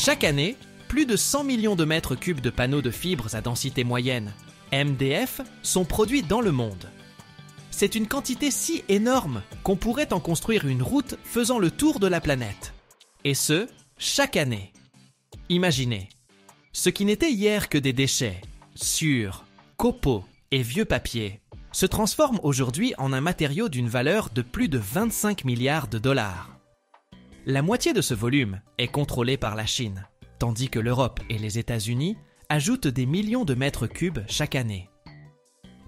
Chaque année, plus de 100 millions de mètres cubes de panneaux de fibres à densité moyenne, MDF, sont produits dans le monde. C'est une quantité si énorme qu'on pourrait en construire une route faisant le tour de la planète. Et ce, chaque année. Imaginez, ce qui n'était hier que des déchets, sciure, copeaux et vieux papiers, se transforme aujourd'hui en un matériau d'une valeur de plus de 25 milliards de dollars. La moitié de ce volume est contrôlé par la Chine, tandis que l'Europe et les États-Unis ajoutent des millions de mètres cubes chaque année.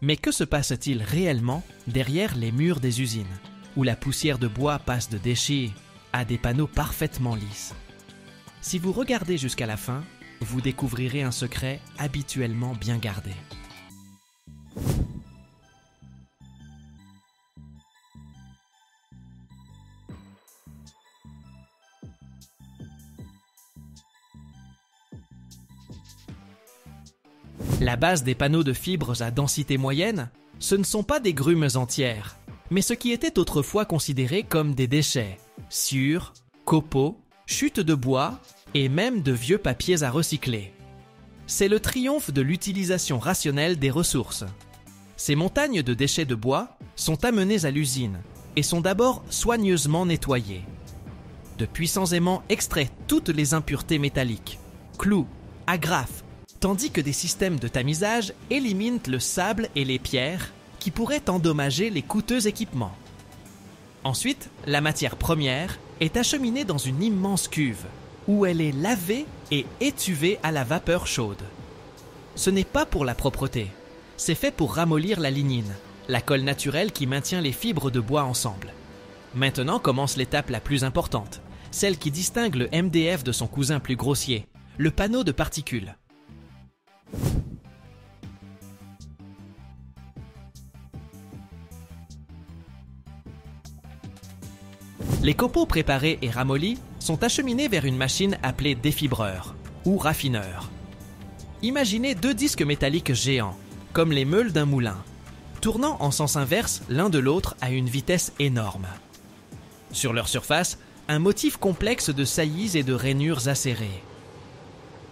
Mais que se passe-t-il réellement derrière les murs des usines, où la poussière de bois passe de déchets à des panneaux parfaitement lisses? Si vous regardez jusqu'à la fin, vous découvrirez un secret habituellement bien gardé. La base des panneaux de fibres à densité moyenne, ce ne sont pas des grumes entières, mais ce qui était autrefois considéré comme des déchets, sciure, copeaux, chutes de bois et même de vieux papiers à recycler. C'est le triomphe de l'utilisation rationnelle des ressources. Ces montagnes de déchets de bois sont amenées à l'usine et sont d'abord soigneusement nettoyées. De puissants aimants extraient toutes les impuretés métalliques, clous, agrafes, tandis que des systèmes de tamisage éliminent le sable et les pierres qui pourraient endommager les coûteux équipements. Ensuite, la matière première est acheminée dans une immense cuve où elle est lavée et étuvée à la vapeur chaude. Ce n'est pas pour la propreté, c'est fait pour ramollir la lignine, la colle naturelle qui maintient les fibres de bois ensemble. Maintenant commence l'étape la plus importante, celle qui distingue le MDF de son cousin plus grossier, le panneau de particules. Les copeaux préparés et ramollis sont acheminés vers une machine appelée défibreur ou raffineur. Imaginez deux disques métalliques géants, comme les meules d'un moulin, tournant en sens inverse l'un de l'autre à une vitesse énorme. Sur leur surface, un motif complexe de saillies et de rainures acérées.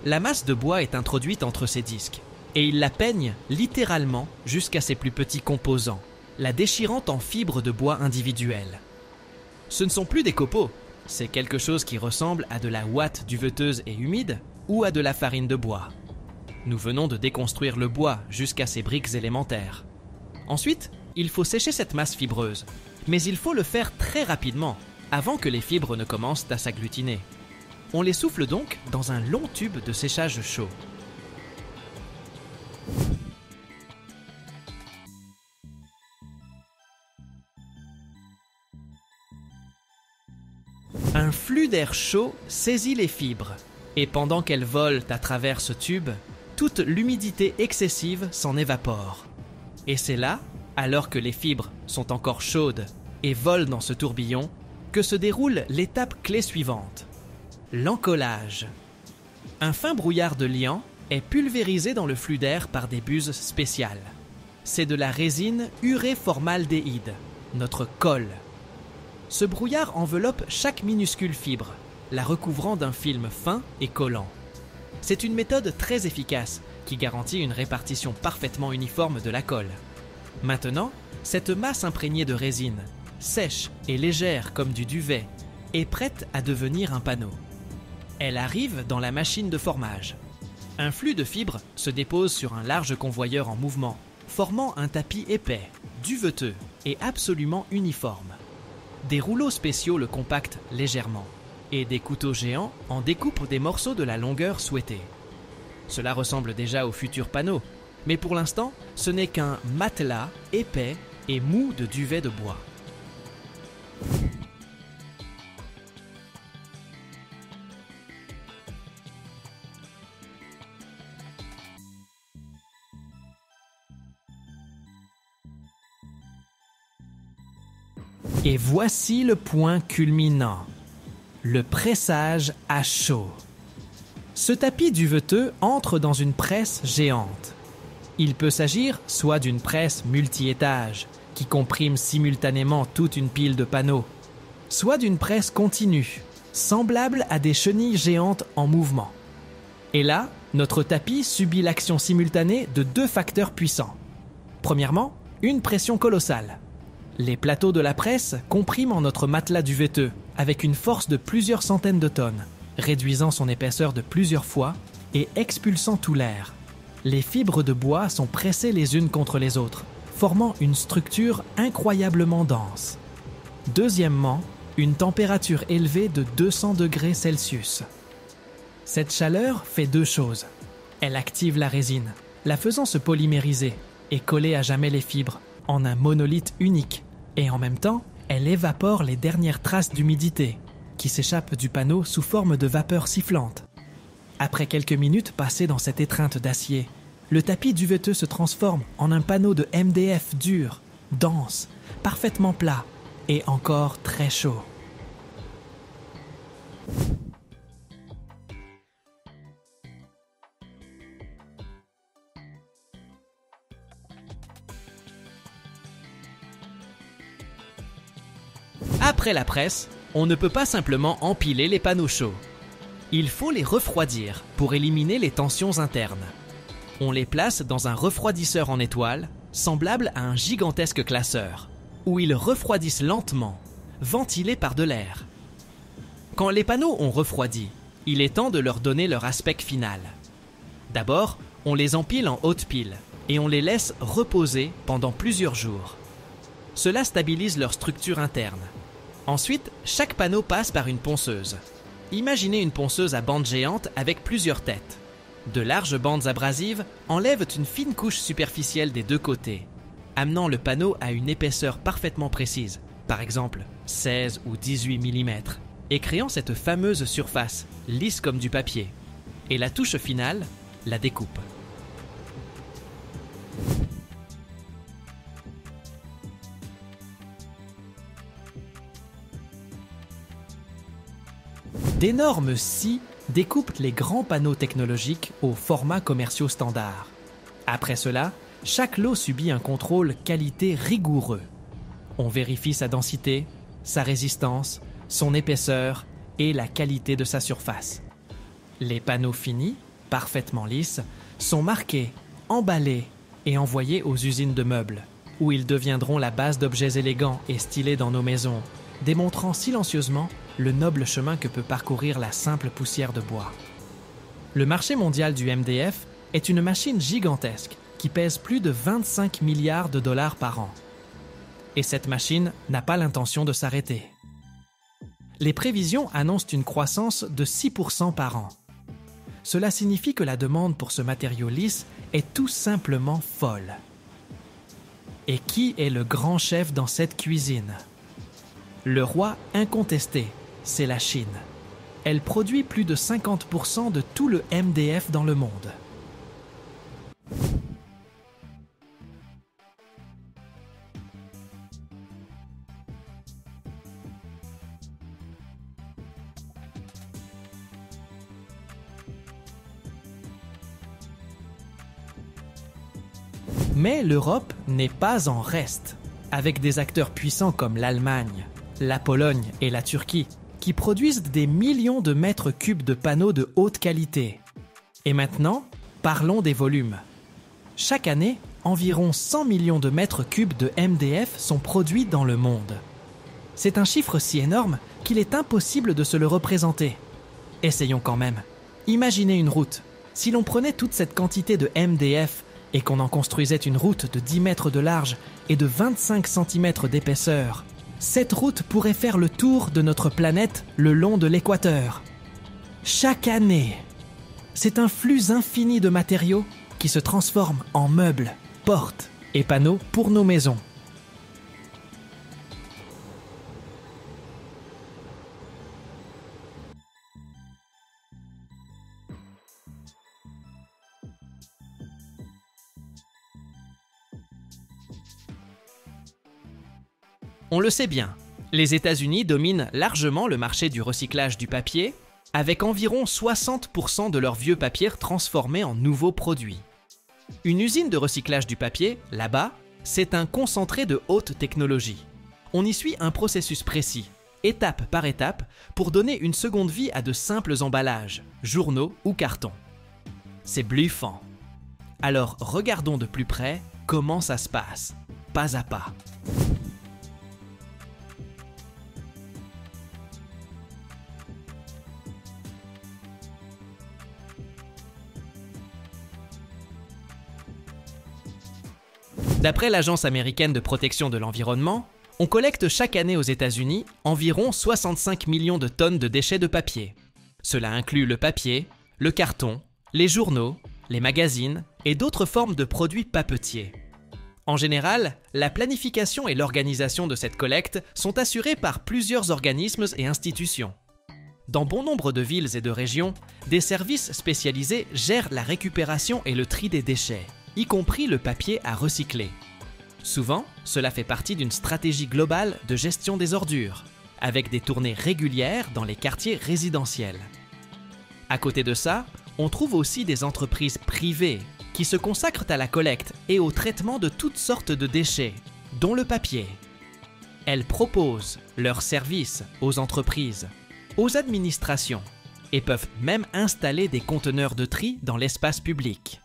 La masse de bois est introduite entre ces disques, et ils la peignent littéralement jusqu'à ses plus petits composants, la déchirant en fibres de bois individuelles. Ce ne sont plus des copeaux, c'est quelque chose qui ressemble à de la ouate duveteuse et humide ou à de la farine de bois. Nous venons de déconstruire le bois jusqu'à ses briques élémentaires. Ensuite, il faut sécher cette masse fibreuse, mais il faut le faire très rapidement, avant que les fibres ne commencent à s'agglutiner. On les souffle donc dans un long tube de séchage chaud. Un flux d'air chaud saisit les fibres, et pendant qu'elles volent à travers ce tube, toute l'humidité excessive s'en évapore. Et c'est là, alors que les fibres sont encore chaudes et volent dans ce tourbillon, que se déroule l'étape clé suivante. L'encollage. Un fin brouillard de liant est pulvérisé dans le flux d'air par des buses spéciales. C'est de la résine urée-formaldéhyde, notre colle. Ce brouillard enveloppe chaque minuscule fibre, la recouvrant d'un film fin et collant. C'est une méthode très efficace qui garantit une répartition parfaitement uniforme de la colle. Maintenant, cette masse imprégnée de résine, sèche et légère comme du duvet, est prête à devenir un panneau. Elle arrive dans la machine de formage. Un flux de fibres se dépose sur un large convoyeur en mouvement, formant un tapis épais, duveteux et absolument uniforme. Des rouleaux spéciaux le compactent légèrement, et des couteaux géants en découpent des morceaux de la longueur souhaitée. Cela ressemble déjà au futur panneau, mais pour l'instant, ce n'est qu'un matelas épais et mou de duvet de bois. Et voici le point culminant, le pressage à chaud. Ce tapis duveteux entre dans une presse géante. Il peut s'agir soit d'une presse multi-étages, qui comprime simultanément toute une pile de panneaux, soit d'une presse continue, semblables à des chenilles géantes en mouvement. Et là, notre tapis subit l'action simultanée de deux facteurs puissants. Premièrement, une pression colossale. Les plateaux de la presse compriment en notre matelas duveteux avec une force de plusieurs centaines de tonnes, réduisant son épaisseur de plusieurs fois et expulsant tout l'air. Les fibres de bois sont pressées les unes contre les autres, formant une structure incroyablement dense. Deuxièmement, une température élevée de 200 degrés Celsius. Cette chaleur fait deux choses. Elle active la résine, la faisant se polymériser et coller à jamais les fibres en un monolithe unique. Et en même temps, elle évapore les dernières traces d'humidité qui s'échappent du panneau sous forme de vapeur sifflante. Après quelques minutes passées dans cette étreinte d'acier, le tapis duveteux se transforme en un panneau de MDF dur, dense, parfaitement plat et encore très chaud. Après la presse, on ne peut pas simplement empiler les panneaux chauds. Il faut les refroidir pour éliminer les tensions internes. On les place dans un refroidisseur en étoile, semblable à un gigantesque classeur, où ils refroidissent lentement, ventilés par de l'air. Quand les panneaux ont refroidi, il est temps de leur donner leur aspect final. D'abord, on les empile en haute pile et on les laisse reposer pendant plusieurs jours. Cela stabilise leur structure interne. Ensuite, chaque panneau passe par une ponceuse. Imaginez une ponceuse à bande géante avec plusieurs têtes. De larges bandes abrasives enlèvent une fine couche superficielle des deux côtés, amenant le panneau à une épaisseur parfaitement précise, par exemple 16 ou 18 mm, et créant cette fameuse surface, lisse comme du papier. Et la touche finale, la découpe. D'énormes scies découpent les grands panneaux technologiques aux formats commerciaux standards. Après cela, chaque lot subit un contrôle qualité rigoureux. On vérifie sa densité, sa résistance, son épaisseur et la qualité de sa surface. Les panneaux finis, parfaitement lisses, sont marqués, emballés et envoyés aux usines de meubles, où ils deviendront la base d'objets élégants et stylés dans nos maisons, démontrant silencieusement le noble chemin que peut parcourir la simple poussière de bois. Le marché mondial du MDF est une machine gigantesque qui pèse plus de 25 milliards de dollars par an. Et cette machine n'a pas l'intention de s'arrêter. Les prévisions annoncent une croissance de 6% par an. Cela signifie que la demande pour ce matériau lisse est tout simplement folle. Et qui est le grand chef dans cette cuisine ? Le roi incontesté, c'est la Chine. Elle produit plus de 50% de tout le MDF dans le monde. Mais l'Europe n'est pas en reste, avec des acteurs puissants comme l'Allemagne, la Pologne et la Turquie, qui produisent des millions de mètres cubes de panneaux de haute qualité. Et maintenant, parlons des volumes. Chaque année, environ 100 millions de mètres cubes de MDF sont produits dans le monde. C'est un chiffre si énorme qu'il est impossible de se le représenter. Essayons quand même. Imaginez une route. Si l'on prenait toute cette quantité de MDF et qu'on en construisait une route de 10 mètres de large et de 25 cm d'épaisseur, cette route pourrait faire le tour de notre planète le long de l'équateur. Chaque année, c'est un flux infini de matériaux qui se transforment en meubles, portes et panneaux pour nos maisons. On le sait bien, les États-Unis dominent largement le marché du recyclage du papier, avec environ 60% de leur vieux papier transformé en nouveaux produits. Une usine de recyclage du papier, là-bas, c'est un concentré de haute technologie. On y suit un processus précis, étape par étape, pour donner une seconde vie à de simples emballages, journaux ou cartons. C'est bluffant. Alors regardons de plus près comment ça se passe, pas à pas. D'après l'Agence américaine de protection de l'environnement, on collecte chaque année aux États-Unis environ 65 millions de tonnes de déchets de papier. Cela inclut le papier, le carton, les journaux, les magazines et d'autres formes de produits papetiers. En général, la planification et l'organisation de cette collecte sont assurées par plusieurs organismes et institutions. Dans bon nombre de villes et de régions, des services spécialisés gèrent la récupération et le tri des déchets, y compris le papier à recycler. Souvent, cela fait partie d'une stratégie globale de gestion des ordures, avec des tournées régulières dans les quartiers résidentiels. À côté de ça, on trouve aussi des entreprises privées qui se consacrent à la collecte et au traitement de toutes sortes de déchets, dont le papier. Elles proposent leurs services aux entreprises, aux administrations, et peuvent même installer des conteneurs de tri dans l'espace public.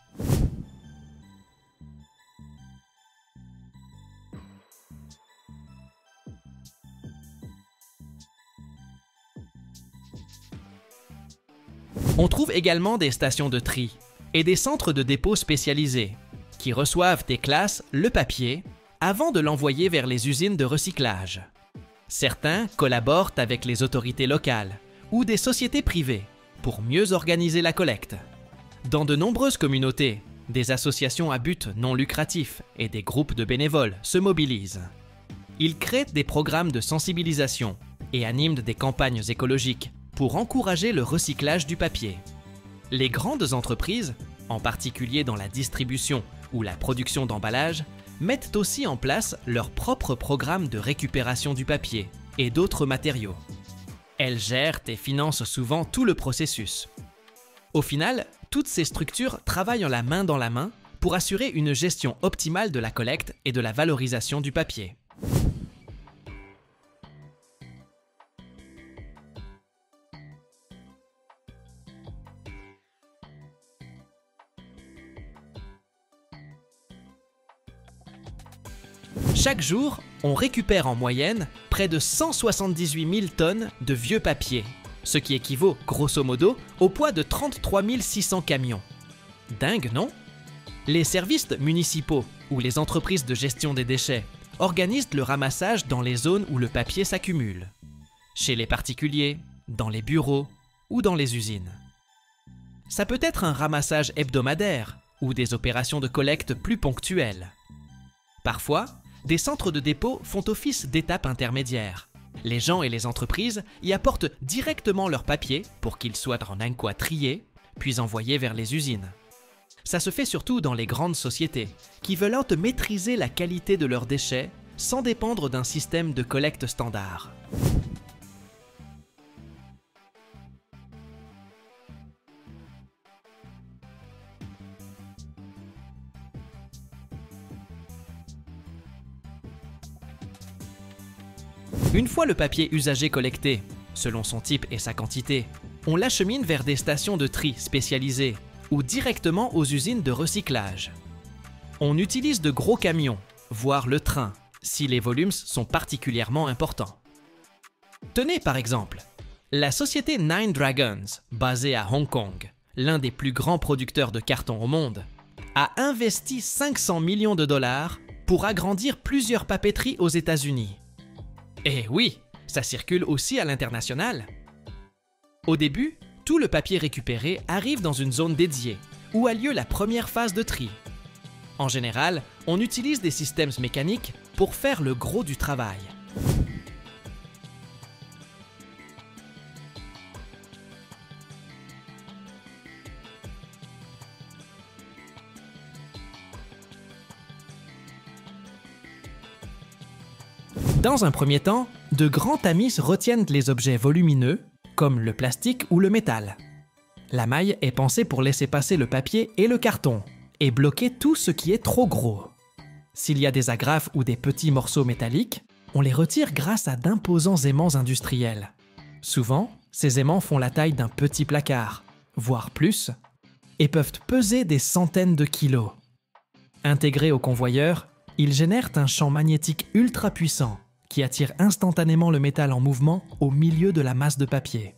On trouve également des stations de tri et des centres de dépôt spécialisés qui reçoivent des classes le papier avant de l'envoyer vers les usines de recyclage. Certains collaborent avec les autorités locales ou des sociétés privées pour mieux organiser la collecte. Dans de nombreuses communautés, des associations à but non lucratif et des groupes de bénévoles se mobilisent. Ils créent des programmes de sensibilisation et animent des campagnes écologiques pour encourager le recyclage du papier. Les grandes entreprises, en particulier dans la distribution ou la production d'emballages, mettent aussi en place leur propre programme de récupération du papier et d'autres matériaux. Elles gèrent et financent souvent tout le processus. Au final, toutes ces structures travaillent la main dans la main pour assurer une gestion optimale de la collecte et de la valorisation du papier. Chaque jour, on récupère en moyenne près de 178 000 tonnes de vieux papier, ce qui équivaut, grosso modo, au poids de 33 600 camions. Dingue, non? Les services municipaux ou les entreprises de gestion des déchets organisent le ramassage dans les zones où le papier s'accumule, chez les particuliers, dans les bureaux ou dans les usines. Ça peut être un ramassage hebdomadaire ou des opérations de collecte plus ponctuelles. Parfois, des centres de dépôt font office d'étape intermédiaire. Les gens et les entreprises y apportent directement leur papier pour qu'il soit en un quoi trié, puis envoyé vers les usines. Ça se fait surtout dans les grandes sociétés, qui veulent maîtriser la qualité de leurs déchets sans dépendre d'un système de collecte standard. Une fois le papier usagé collecté, selon son type et sa quantité, on l'achemine vers des stations de tri spécialisées ou directement aux usines de recyclage. On utilise de gros camions, voire le train, si les volumes sont particulièrement importants. Tenez par exemple, la société Nine Dragons, basée à Hong Kong, l'un des plus grands producteurs de carton au monde, a investi 500 millions de dollars pour agrandir plusieurs papeteries aux États-Unis. Et oui, ça circule aussi à l'international. Au début, tout le papier récupéré arrive dans une zone dédiée, où a lieu la première phase de tri. En général, on utilise des systèmes mécaniques pour faire le gros du travail. Dans un premier temps, de grands tamis retiennent les objets volumineux, comme le plastique ou le métal. La maille est pensée pour laisser passer le papier et le carton, et bloquer tout ce qui est trop gros. S'il y a des agrafes ou des petits morceaux métalliques, On les retire grâce à d'imposants aimants industriels. Souvent, ces aimants font la taille d'un petit placard, voire plus, et peuvent peser des centaines de kilos. Intégrés au convoyeur, ils génèrent un champ magnétique ultra puissant qui attire instantanément le métal en mouvement au milieu de la masse de papier.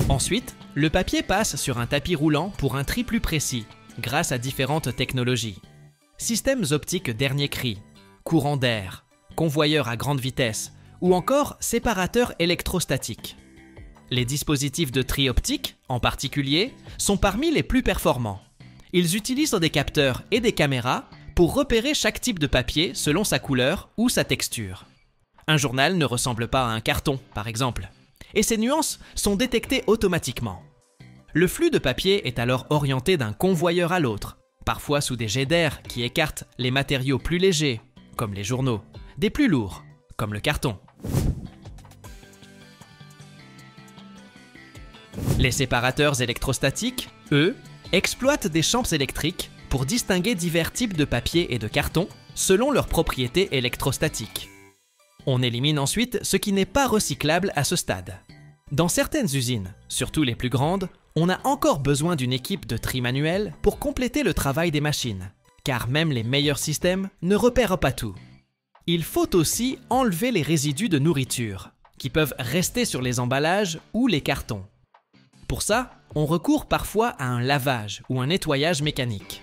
Ensuite, le papier passe sur un tapis roulant pour un tri plus précis, grâce à différentes technologies. Systèmes optiques dernier cri, courant d'air, convoyeurs à grande vitesse ou encore séparateurs électrostatiques. Les dispositifs de tri optique, en particulier, sont parmi les plus performants. Ils utilisent des capteurs et des caméras pour repérer chaque type de papier selon sa couleur ou sa texture. Un journal ne ressemble pas à un carton, par exemple, et ces nuances sont détectées automatiquement. Le flux de papier est alors orienté d'un convoyeur à l'autre, parfois sous des jets d'air qui écartent les matériaux plus légers, comme les journaux, des plus lourds, comme le carton. Les séparateurs électrostatiques, eux, exploitent des champs électriques pour distinguer divers types de papier et de carton selon leurs propriétés électrostatiques. On élimine ensuite ce qui n'est pas recyclable à ce stade. Dans certaines usines, surtout les plus grandes, on a encore besoin d'une équipe de tri manuel pour compléter le travail des machines, car même les meilleurs systèmes ne repèrent pas tout. Il faut aussi enlever les résidus de nourriture, qui peuvent rester sur les emballages ou les cartons. Pour ça, on recourt parfois à un lavage ou un nettoyage mécanique.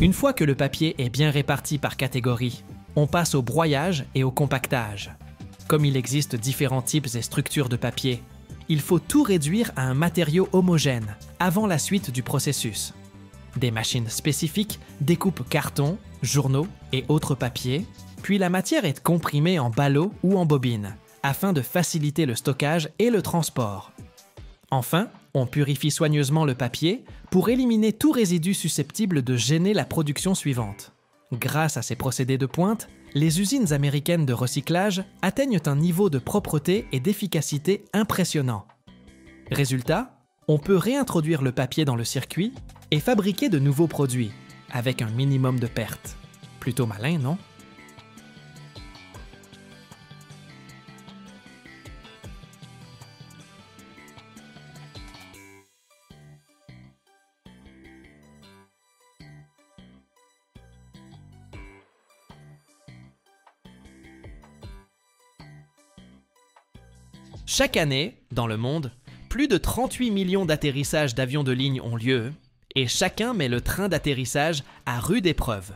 Une fois que le papier est bien réparti par catégorie, on passe au broyage et au compactage. Comme il existe différents types et structures de papier, il faut tout réduire à un matériau homogène avant la suite du processus. Des machines spécifiques découpent cartons, journaux et autres papiers, puis la matière est comprimée en ballots ou en bobines, afin de faciliter le stockage et le transport. Enfin, on purifie soigneusement le papier pour éliminer tout résidu susceptible de gêner la production suivante. Grâce à ces procédés de pointe, les usines américaines de recyclage atteignent un niveau de propreté et d'efficacité impressionnant. Résultat, on peut réintroduire le papier dans le circuit et fabriquer de nouveaux produits, avec un minimum de pertes. Plutôt malin, non? Chaque année, dans le monde, plus de 38 millions d'atterrissages d'avions de ligne ont lieu, et chacun met le train d'atterrissage à rude épreuve.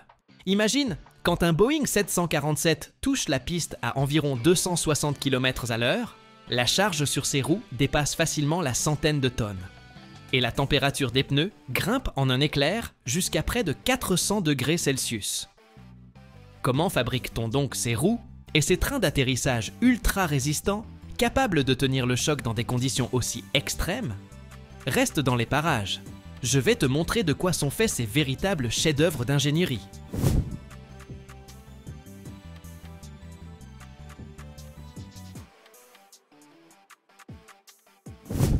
Imagine, quand un Boeing 747 touche la piste à environ 260 km/h, la charge sur ses roues dépasse facilement la centaine de tonnes. Et la température des pneus grimpe en un éclair jusqu'à près de 400 degrés Celsius. Comment fabrique-t-on donc ces roues et ces trains d'atterrissage ultra résistants capables de tenir le choc dans des conditions aussi extrêmes? Reste dans les parages. Je vais te montrer de quoi sont faits ces véritables chefs-d'œuvre d'ingénierie.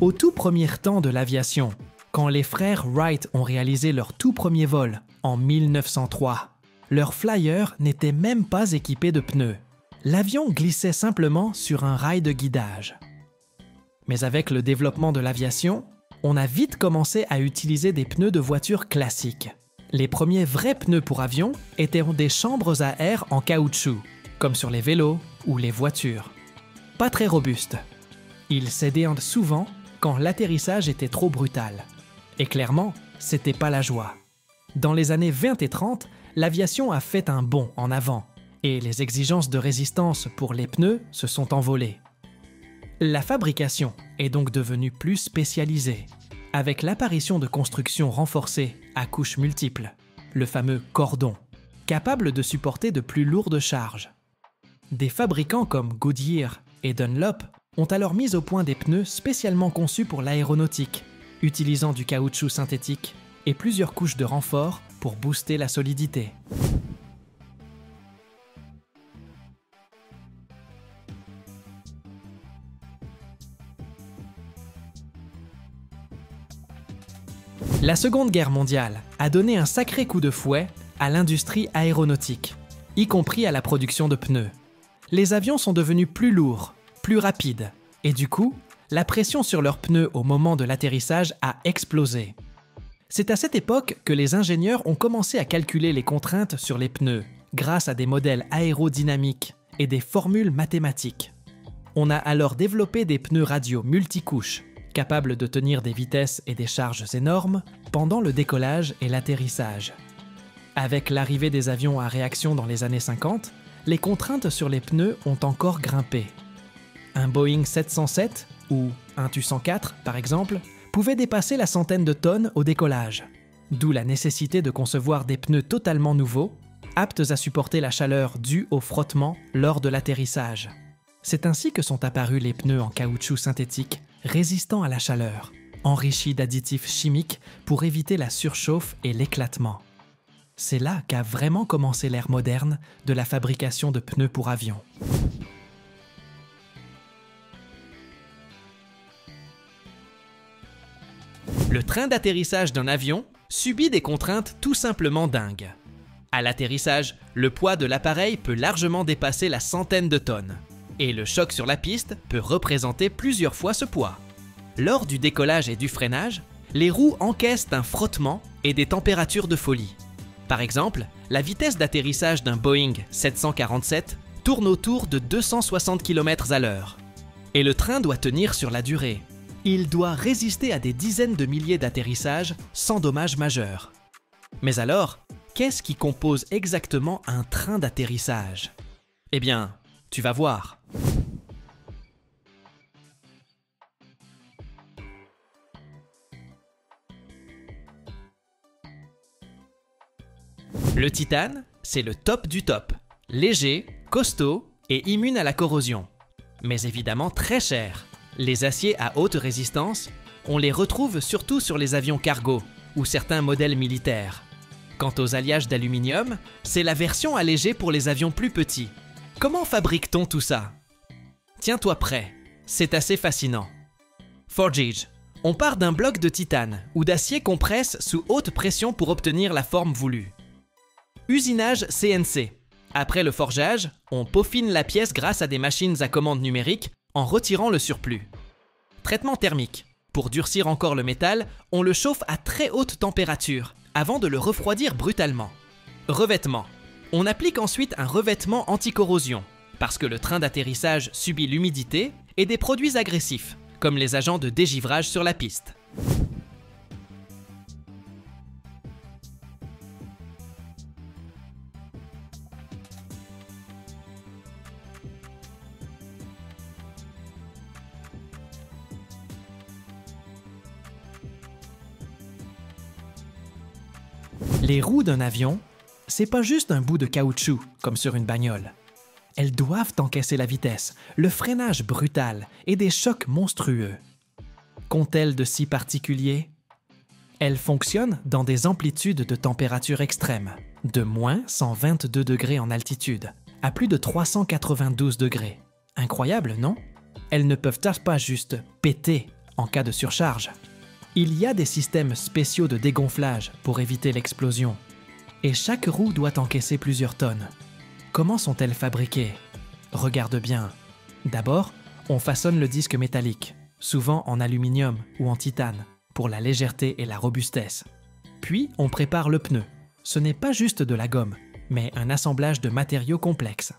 Au tout premier temps de l'aviation, quand les frères Wright ont réalisé leur tout premier vol en 1903, leur flyer n'était même pas équipé de pneus. L'avion glissait simplement sur un rail de guidage. Mais avec le développement de l'aviation, on a vite commencé à utiliser des pneus de voiture classiques. Les premiers vrais pneus pour avion étaient des chambres à air en caoutchouc, comme sur les vélos ou les voitures. Pas très robustes. Ils cédaient souvent quand l'atterrissage était trop brutal. Et clairement, c'était pas la joie. Dans les années 20 et 30, l'aviation a fait un bond en avant, et les exigences de résistance pour les pneus se sont envolées. La fabrication est donc devenue plus spécialisée, avec l'apparition de constructions renforcées à couches multiples, le fameux cordon, capable de supporter de plus lourdes charges. Des fabricants comme Goodyear et Dunlop ont alors mis au point des pneus spécialement conçus pour l'aéronautique, utilisant du caoutchouc synthétique et plusieurs couches de renfort pour booster la solidité. La Seconde Guerre mondiale a donné un sacré coup de fouet à l'industrie aéronautique, y compris à la production de pneus. Les avions sont devenus plus lourds, plus rapides, et du coup, la pression sur leurs pneus au moment de l'atterrissage a explosé. C'est à cette époque que les ingénieurs ont commencé à calculer les contraintes sur les pneus, grâce à des modèles aérodynamiques et des formules mathématiques. On a alors développé des pneus radiaux multicouches, capables de tenir des vitesses et des charges énormes pendant le décollage et l'atterrissage. Avec l'arrivée des avions à réaction dans les années 50, les contraintes sur les pneus ont encore grimpé. Un Boeing 707 ou un Tu-104 par exemple pouvait dépasser la centaine de tonnes au décollage, d'où la nécessité de concevoir des pneus totalement nouveaux, aptes à supporter la chaleur due au frottement lors de l'atterrissage. C'est ainsi que sont apparus les pneus en caoutchouc synthétique résistants à la chaleur, enrichis d'additifs chimiques pour éviter la surchauffe et l'éclatement. C'est là qu'a vraiment commencé l'ère moderne de la fabrication de pneus pour avions. Le train d'atterrissage d'un avion subit des contraintes tout simplement dingues. À l'atterrissage, le poids de l'appareil peut largement dépasser la centaine de tonnes, et le choc sur la piste peut représenter plusieurs fois ce poids. Lors du décollage et du freinage, les roues encaissent un frottement et des températures de folie. Par exemple, la vitesse d'atterrissage d'un Boeing 747 tourne autour de 260 km/h. Et le train doit tenir sur la durée. Il doit résister à des dizaines de milliers d'atterrissages sans dommages majeurs. Mais alors, qu'est-ce qui compose exactement un train d'atterrissage? Eh bien, tu vas voir. Le titane, c'est le top du top. Léger, costaud et immune à la corrosion. Mais évidemment très cher. Les aciers à haute résistance, on les retrouve surtout sur les avions cargo ou certains modèles militaires. Quant aux alliages d'aluminium, c'est la version allégée pour les avions plus petits. Comment fabrique-t-on tout ça? Tiens-toi prêt, c'est assez fascinant. Forgage. On part d'un bloc de titane ou d'acier qu'on presse sous haute pression pour obtenir la forme voulue. Usinage CNC. Après le forgeage, on peaufine la pièce grâce à des machines à commande numérique en retirant le surplus. Traitement thermique. Pour durcir encore le métal, on le chauffe à très haute température avant de le refroidir brutalement. Revêtement. On applique ensuite un revêtement anti-corrosion parce que le train d'atterrissage subit l'humidité et des produits agressifs, comme les agents de dégivrage sur la piste. Les roues d'un avion, c'est pas juste un bout de caoutchouc, comme sur une bagnole. Elles doivent encaisser la vitesse, le freinage brutal et des chocs monstrueux. Qu'ont-elles de si particulier? Elles fonctionnent dans des amplitudes de température extrêmes, de moins 122 degrés en altitude, à plus de 392 degrés. Incroyable, non? Elles ne peuvent pas juste péter en cas de surcharge. Il y a des systèmes spéciaux de dégonflage pour éviter l'explosion. Et chaque roue doit encaisser plusieurs tonnes. Comment sont-elles fabriquées? Regarde bien. D'abord, on façonne le disque métallique, souvent en aluminium ou en titane, pour la légèreté et la robustesse. Puis, on prépare le pneu. Ce n'est pas juste de la gomme, mais un assemblage de matériaux complexes.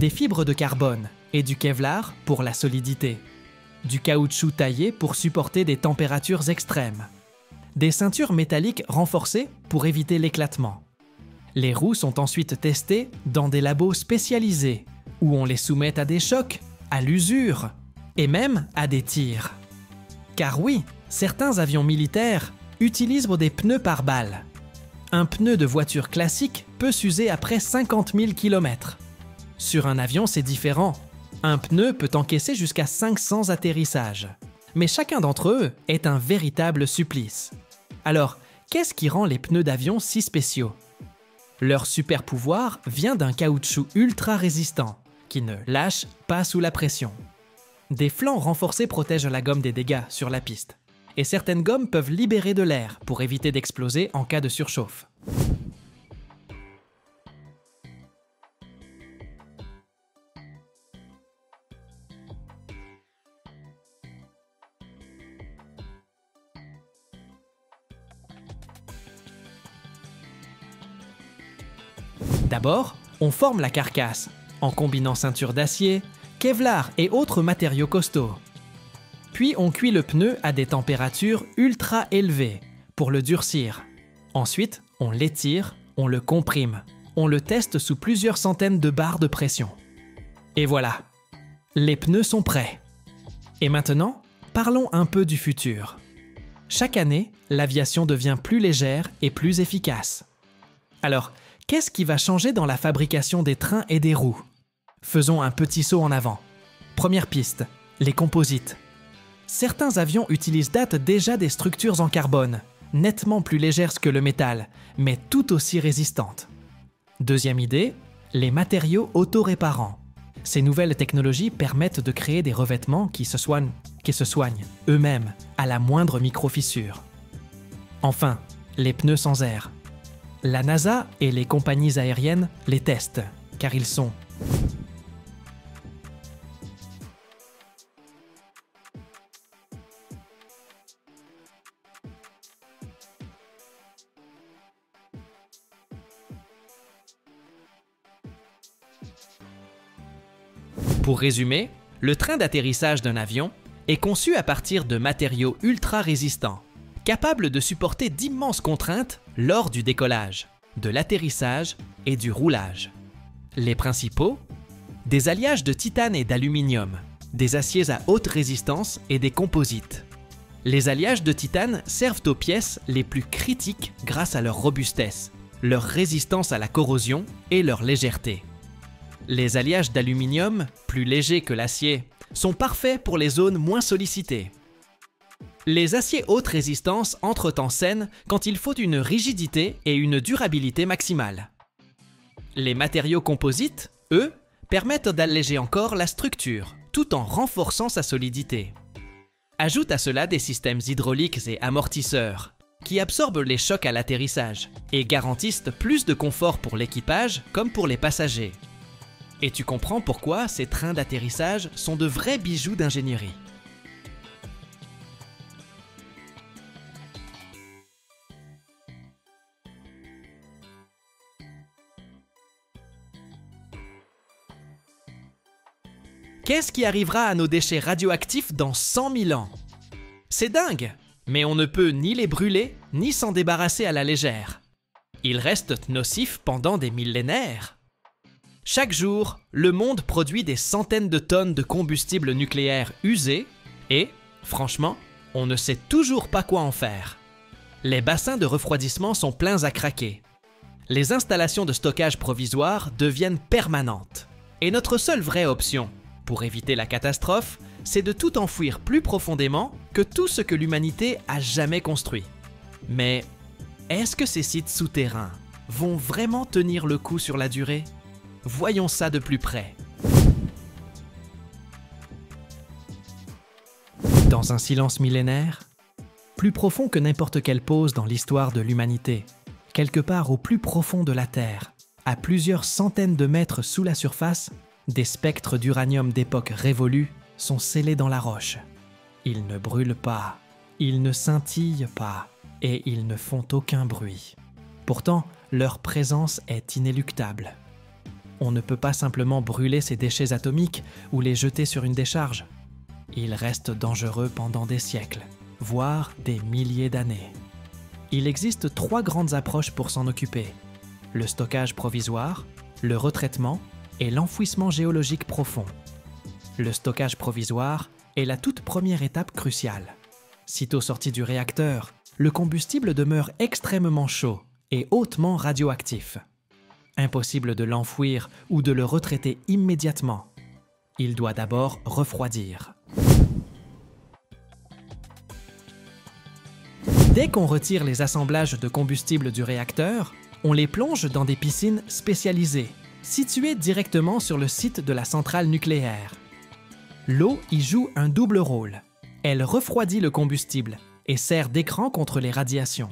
Des fibres de carbone et du Kevlar pour la solidité, du caoutchouc taillé pour supporter des températures extrêmes, des ceintures métalliques renforcées pour éviter l'éclatement. Les roues sont ensuite testées dans des labos spécialisés où on les soumet à des chocs, à l'usure et même à des tirs. Car oui, certains avions militaires utilisent des pneus par balle Un pneu de voiture classique peut s'user après 50 000 km. Sur un avion, c'est différent. Un pneu peut encaisser jusqu'à 500 atterrissages. Mais chacun d'entre eux est un véritable supplice. Alors, qu'est-ce qui rend les pneus d'avion si spéciaux? Leur super pouvoir vient d'un caoutchouc ultra résistant, qui ne lâche pas sous la pression. Des flancs renforcés protègent la gomme des dégâts sur la piste. Et certaines gommes peuvent libérer de l'air pour éviter d'exploser en cas de surchauffe. D'abord, on forme la carcasse, en combinant ceinture d'acier, Kevlar et autres matériaux costauds. Puis on cuit le pneu à des températures ultra élevées pour le durcir. Ensuite, on l'étire, on le comprime, on le teste sous plusieurs centaines de bars de pression. Et voilà, les pneus sont prêts. Et maintenant, parlons un peu du futur. Chaque année, l'aviation devient plus légère et plus efficace. Alors, qu'est-ce qui va changer dans la fabrication des trains et des roues? Faisons un petit saut en avant. Première piste, les composites. Certains avions datent déjà des structures en carbone, nettement plus légères que le métal, mais tout aussi résistantes. Deuxième idée, les matériaux autoréparants. Ces nouvelles technologies permettent de créer des revêtements qui se soignent eux-mêmes à la moindre micro-fissure. Enfin, les pneus sans air. La NASA et les compagnies aériennes les testent, car ils sont Pour résumer, le train d'atterrissage d'un avion est conçu à partir de matériaux ultra résistants, capables de supporter d'immenses contraintes lors du décollage, de l'atterrissage et du roulage. Les principaux? Des alliages de titane et d'aluminium, des aciers à haute résistance et des composites. Les alliages de titane servent aux pièces les plus critiques grâce à leur robustesse, leur résistance à la corrosion et leur légèreté. Les alliages d'aluminium, plus légers que l'acier, sont parfaits pour les zones moins sollicitées. Les aciers haute résistance entrent en scène quand il faut une rigidité et une durabilité maximale. Les matériaux composites, eux, permettent d'alléger encore la structure, tout en renforçant sa solidité. Ajoute à cela des systèmes hydrauliques et amortisseurs, qui absorbent les chocs à l'atterrissage et garantissent plus de confort pour l'équipage comme pour les passagers. Et tu comprends pourquoi ces trains d'atterrissage sont de vrais bijoux d'ingénierie. Qu'est-ce qui arrivera à nos déchets radioactifs dans 100 000 ans? C'est dingue, mais on ne peut ni les brûler, ni s'en débarrasser à la légère. Ils restent nocifs pendant des millénaires. Chaque jour, le monde produit des centaines de tonnes de combustible nucléaire usé et, franchement, on ne sait toujours pas quoi en faire. Les bassins de refroidissement sont pleins à craquer. Les installations de stockage provisoires deviennent permanentes. Et notre seule vraie option, pour éviter la catastrophe, c'est de tout enfouir plus profondément que tout ce que l'humanité a jamais construit. Mais est-ce que ces sites souterrains vont vraiment tenir le coup sur la durée? Voyons ça de plus près. Dans un silence millénaire, plus profond que n'importe quelle pause dans l'histoire de l'humanité, quelque part au plus profond de la Terre, à plusieurs centaines de mètres sous la surface, des spectres d'uranium d'époque révolue sont scellés dans la roche. Ils ne brûlent pas, ils ne scintillent pas, et ils ne font aucun bruit. Pourtant, leur présence est inéluctable. On ne peut pas simplement brûler ces déchets atomiques ou les jeter sur une décharge. Ils restent dangereux pendant des siècles, voire des milliers d'années. Il existe 3 grandes approches pour s'en occuper: le stockage provisoire, le retraitement et l'enfouissement géologique profond. Le stockage provisoire est la toute première étape cruciale. Sitôt sorti du réacteur, le combustible demeure extrêmement chaud est hautement radioactif. Impossible de l'enfouir ou de le retraiter immédiatement. Il doit d'abord refroidir. Dès qu'on retire les assemblages de combustible du réacteur, on les plonge dans des piscines spécialisées, situées directement sur le site de la centrale nucléaire. L'eau y joue un double rôle. Elle refroidit le combustible et sert d'écran contre les radiations.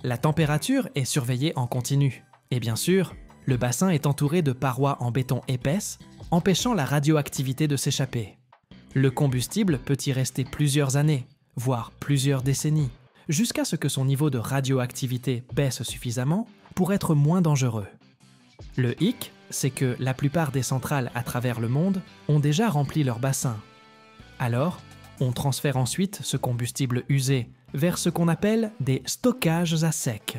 La température est surveillée en continu. Et bien sûr, le bassin est entouré de parois en béton épaisses, empêchant la radioactivité de s'échapper. Le combustible peut y rester plusieurs années, voire plusieurs décennies, jusqu'à ce que son niveau de radioactivité baisse suffisamment pour être moins dangereux. Le hic, c'est que la plupart des centrales à travers le monde ont déjà rempli leur bassin. Alors, on transfère ensuite ce combustible usé vers ce qu'on appelle des stockages à sec.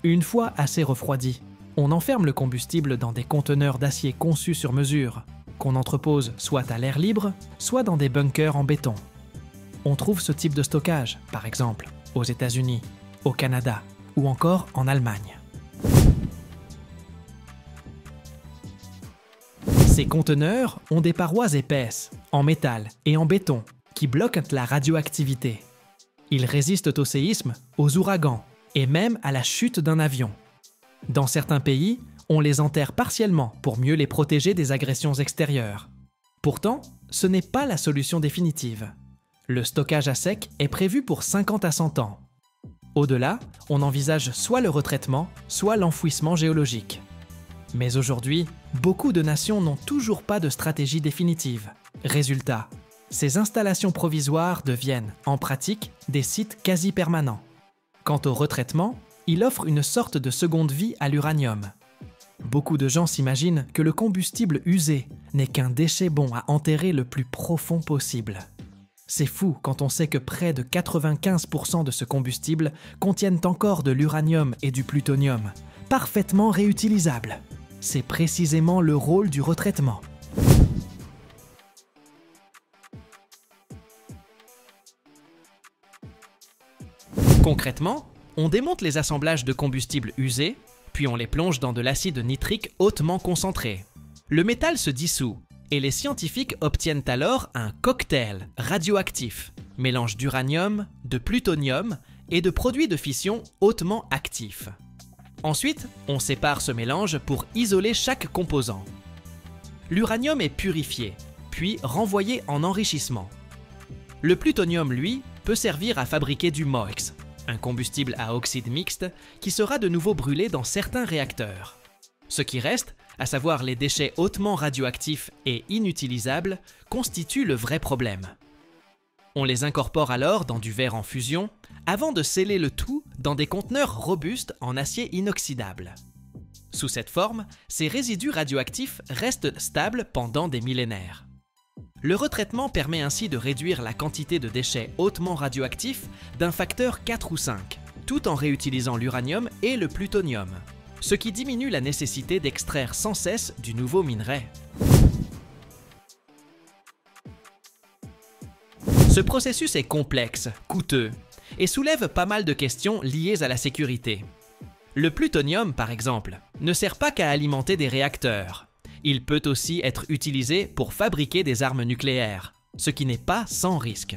Une fois assez refroidi, on enferme le combustible dans des conteneurs d'acier conçus sur mesure, qu'on entrepose soit à l'air libre, soit dans des bunkers en béton. On trouve ce type de stockage, par exemple, aux États-Unis, au Canada ou encore en Allemagne. Ces conteneurs ont des parois épaisses, en métal et en béton, qui bloquent la radioactivité. Ils résistent aux séismes, aux ouragans et même à la chute d'un avion. Dans certains pays, on les enterre partiellement pour mieux les protéger des agressions extérieures. Pourtant, ce n'est pas la solution définitive. Le stockage à sec est prévu pour 50 à 100 ans. Au-delà, on envisage soit le retraitement, soit l'enfouissement géologique. Mais aujourd'hui, beaucoup de nations n'ont toujours pas de stratégie définitive. Résultat, ces installations provisoires deviennent, en pratique, des sites quasi permanents. Quant au retraitement, il offre une sorte de seconde vie à l'uranium. Beaucoup de gens s'imaginent que le combustible usé n'est qu'un déchet bon à enterrer le plus profond possible. C'est fou quand on sait que près de 95% de ce combustible contiennent encore de l'uranium et du plutonium, parfaitement réutilisables. C'est précisément le rôle du retraitement. Concrètement, on démonte les assemblages de combustible usés, puis on les plonge dans de l'acide nitrique hautement concentré. Le métal se dissout, et les scientifiques obtiennent alors un cocktail radioactif, mélange d'uranium, de plutonium et de produits de fission hautement actifs. Ensuite, on sépare ce mélange pour isoler chaque composant. L'uranium est purifié, puis renvoyé en enrichissement. Le plutonium, lui, peut servir à fabriquer du MOX, un combustible à oxyde mixte qui sera de nouveau brûlé dans certains réacteurs. Ce qui reste, à savoir les déchets hautement radioactifs et inutilisables, constitue le vrai problème. On les incorpore alors dans du verre en fusion, avant de sceller le tout dans des conteneurs robustes en acier inoxydable. Sous cette forme, ces résidus radioactifs restent stables pendant des millénaires. Le retraitement permet ainsi de réduire la quantité de déchets hautement radioactifs d'un facteur 4 ou 5, tout en réutilisant l'uranium et le plutonium, ce qui diminue la nécessité d'extraire sans cesse du nouveau minerai. Ce processus est complexe, coûteux, et soulève pas mal de questions liées à la sécurité. Le plutonium, par exemple, ne sert pas qu'à alimenter des réacteurs. Il peut aussi être utilisé pour fabriquer des armes nucléaires, ce qui n'est pas sans risque.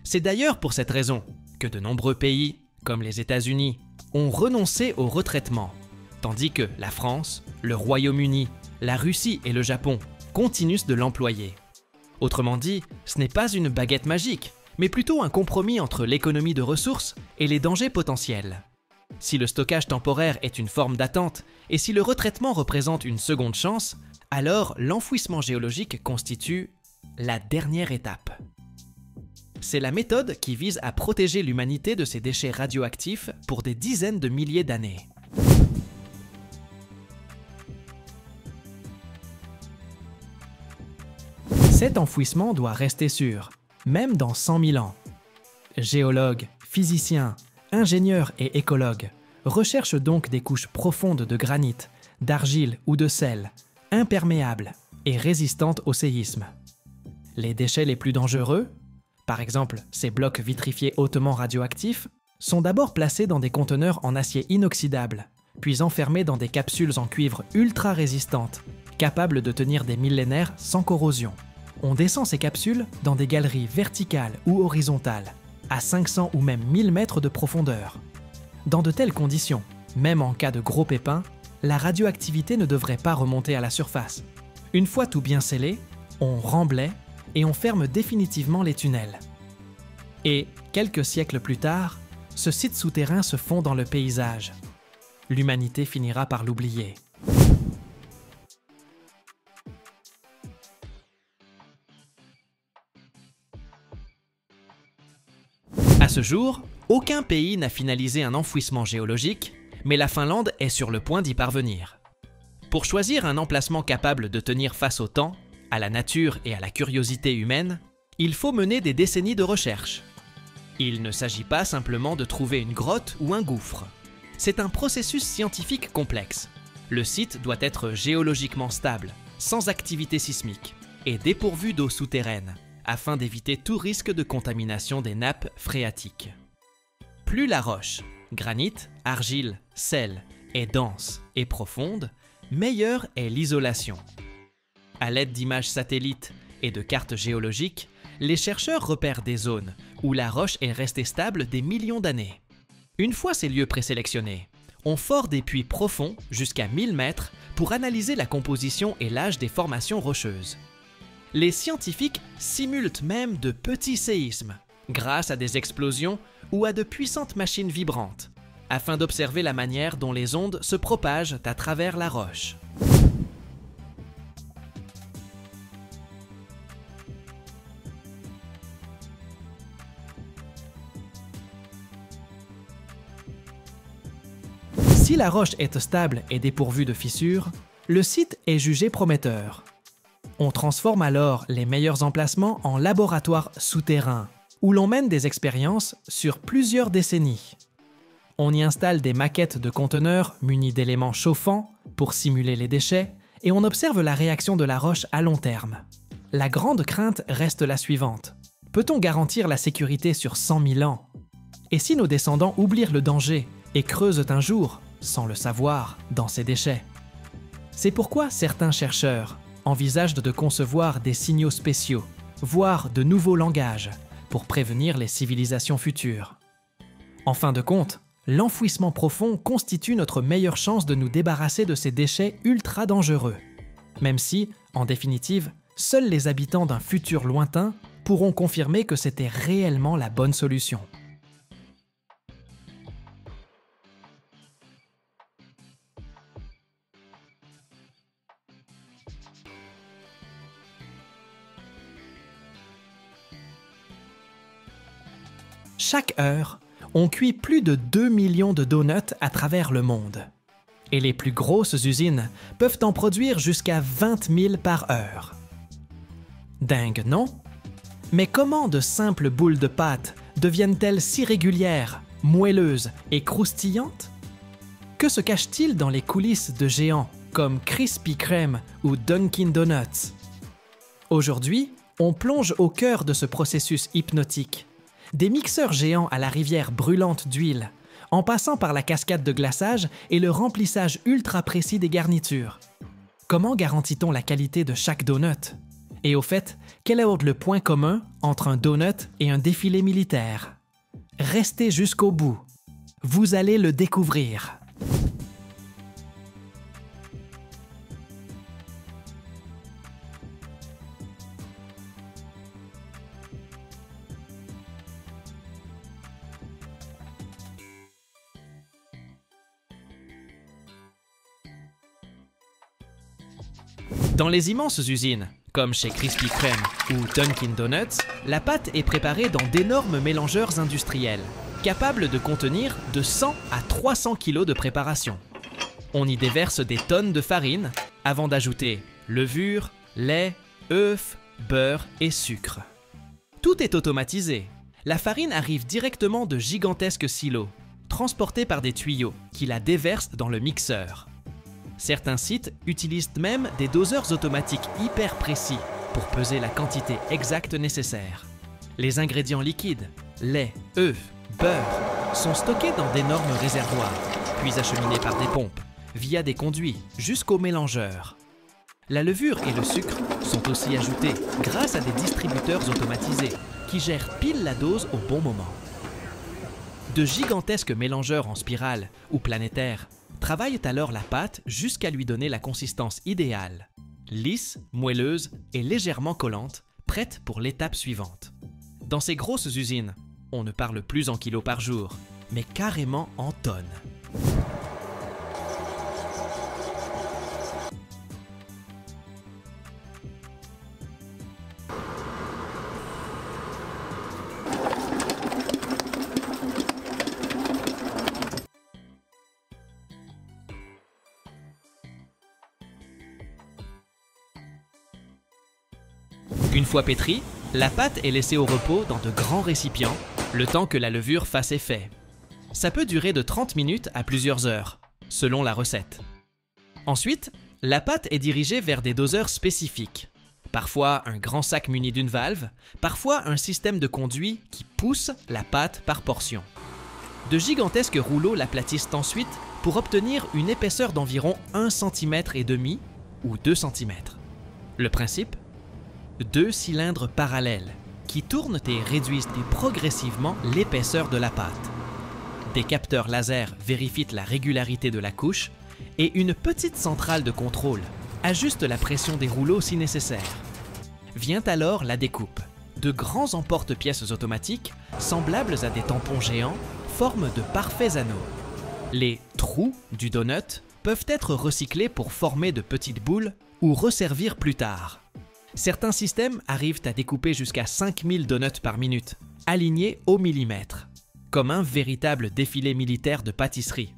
C'est d'ailleurs pour cette raison que de nombreux pays, comme les États-Unis, ont renoncé au retraitement, tandis que la France, le Royaume-Uni, la Russie et le Japon continuent de l'employer. Autrement dit, ce n'est pas une baguette magique, mais plutôt un compromis entre l'économie de ressources et les dangers potentiels. Si le stockage temporaire est une forme d'attente et si le retraitement représente une seconde chance, alors l'enfouissement géologique constitue la dernière étape. C'est la méthode qui vise à protéger l'humanité de ces déchets radioactifs pour des dizaines de milliers d'années. Cet enfouissement doit rester sûr, même dans 100 000 ans. Géologues, physiciens, ingénieurs et écologues recherchent donc des couches profondes de granit, d'argile ou de sel, imperméables et résistantes au séisme. Les déchets les plus dangereux, par exemple ces blocs vitrifiés hautement radioactifs, sont d'abord placés dans des conteneurs en acier inoxydable, puis enfermés dans des capsules en cuivre ultra résistantes, capables de tenir des millénaires sans corrosion. On descend ces capsules dans des galeries verticales ou horizontales, à 500 ou même 1000 mètres de profondeur. Dans de telles conditions, même en cas de gros pépins, la radioactivité ne devrait pas remonter à la surface. Une fois tout bien scellé, on remblaye et on ferme définitivement les tunnels. Et, quelques siècles plus tard, ce site souterrain se fond dans le paysage. L'humanité finira par l'oublier. À ce jour, aucun pays n'a finalisé un enfouissement géologique, mais la Finlande est sur le point d'y parvenir. Pour choisir un emplacement capable de tenir face au temps, à la nature et à la curiosité humaine, il faut mener des décennies de recherche. Il ne s'agit pas simplement de trouver une grotte ou un gouffre. C'est un processus scientifique complexe. Le site doit être géologiquement stable, sans activité sismique, et dépourvu d'eau souterraine, afin d'éviter tout risque de contamination des nappes phréatiques. Plus la roche, granit, argile, sel, est dense et profonde, meilleure est l'isolation. À l'aide d'images satellites et de cartes géologiques, les chercheurs repèrent des zones où la roche est restée stable des millions d'années. Une fois ces lieux présélectionnés, on fore des puits profonds jusqu'à 1000 mètres pour analyser la composition et l'âge des formations rocheuses. Les scientifiques simulent même de petits séismes, grâce à des explosions ou à de puissantes machines vibrantes, afin d'observer la manière dont les ondes se propagent à travers la roche. Si la roche est stable et dépourvue de fissures, le site est jugé prometteur. On transforme alors les meilleurs emplacements en laboratoires souterrains, où l'on mène des expériences sur plusieurs décennies. On y installe des maquettes de conteneurs munis d'éléments chauffants pour simuler les déchets, et on observe la réaction de la roche à long terme. La grande crainte reste la suivante. Peut-on garantir la sécurité sur 100 000 ans? Et si nos descendants oublient le danger et creusent un jour, sans le savoir, dans ces déchets? C'est pourquoi certains chercheurs envisagent de concevoir des signaux spéciaux, voire de nouveaux langages, pour prévenir les civilisations futures. En fin de compte, l'enfouissement profond constitue notre meilleure chance de nous débarrasser de ces déchets ultra dangereux. Même si, en définitive, seuls les habitants d'un futur lointain pourront confirmer que c'était réellement la bonne solution. Chaque heure, on cuit plus de 2 millions de donuts à travers le monde. Et les plus grosses usines peuvent en produire jusqu'à 20 000 par heure. Dingue, non? Mais comment de simples boules de pâte deviennent-elles si régulières, moelleuses et croustillantes? Que se cache-t-il dans les coulisses de géants comme Krispy Kreme ou Dunkin' Donuts? Aujourd'hui, on plonge au cœur de ce processus hypnotique. Des mixeurs géants à la rivière brûlante d'huile, en passant par la cascade de glaçage et le remplissage ultra précis des garnitures. Comment garantit-on la qualité de chaque donut? Et au fait, quel est le point commun entre un donut et un défilé militaire? Restez jusqu'au bout. Vous allez le découvrir. Dans les immenses usines, comme chez Krispy Kreme ou Dunkin' Donuts, la pâte est préparée dans d'énormes mélangeurs industriels, capables de contenir de 100 à 300 kg de préparation. On y déverse des tonnes de farine, avant d'ajouter levure, lait, œufs, beurre et sucre. Tout est automatisé. La farine arrive directement de gigantesques silos, transportés par des tuyaux, qui la déversent dans le mixeur. Certains sites utilisent même des doseurs automatiques hyper précis pour peser la quantité exacte nécessaire. Les ingrédients liquides, lait, œufs, beurre, sont stockés dans d'énormes réservoirs, puis acheminés par des pompes, via des conduits, jusqu'au mélangeur. La levure et le sucre sont aussi ajoutés grâce à des distributeurs automatisés qui gèrent pile la dose au bon moment. De gigantesques mélangeurs en spirale ou planétaires travaillent alors la pâte jusqu'à lui donner la consistance idéale, lisse, moelleuse et légèrement collante, prête pour l'étape suivante. Dans ces grosses usines, on ne parle plus en kilos par jour, mais carrément en tonnes. Une fois pétrie, la pâte est laissée au repos dans de grands récipients, le temps que la levure fasse effet. Ça peut durer de 30 minutes à plusieurs heures, selon la recette. Ensuite, la pâte est dirigée vers des doseurs spécifiques. Parfois un grand sac muni d'une valve, parfois un système de conduit qui pousse la pâte par portion. De gigantesques rouleaux l'aplatissent ensuite pour obtenir une épaisseur d'environ 1,5 cm ou 2 cm. Le principe ? 2 cylindres parallèles qui tournent et réduisent progressivement l'épaisseur de la pâte. Des capteurs laser vérifient la régularité de la couche et une petite centrale de contrôle ajuste la pression des rouleaux si nécessaire. Vient alors la découpe. De grands emporte-pièces automatiques, semblables à des tampons géants, forment de parfaits anneaux. Les trous du donut peuvent être recyclés pour former de petites boules ou resservir plus tard. Certains systèmes arrivent à découper jusqu'à 5000 donuts par minute, alignés au millimètre, comme un véritable défilé militaire de pâtisserie.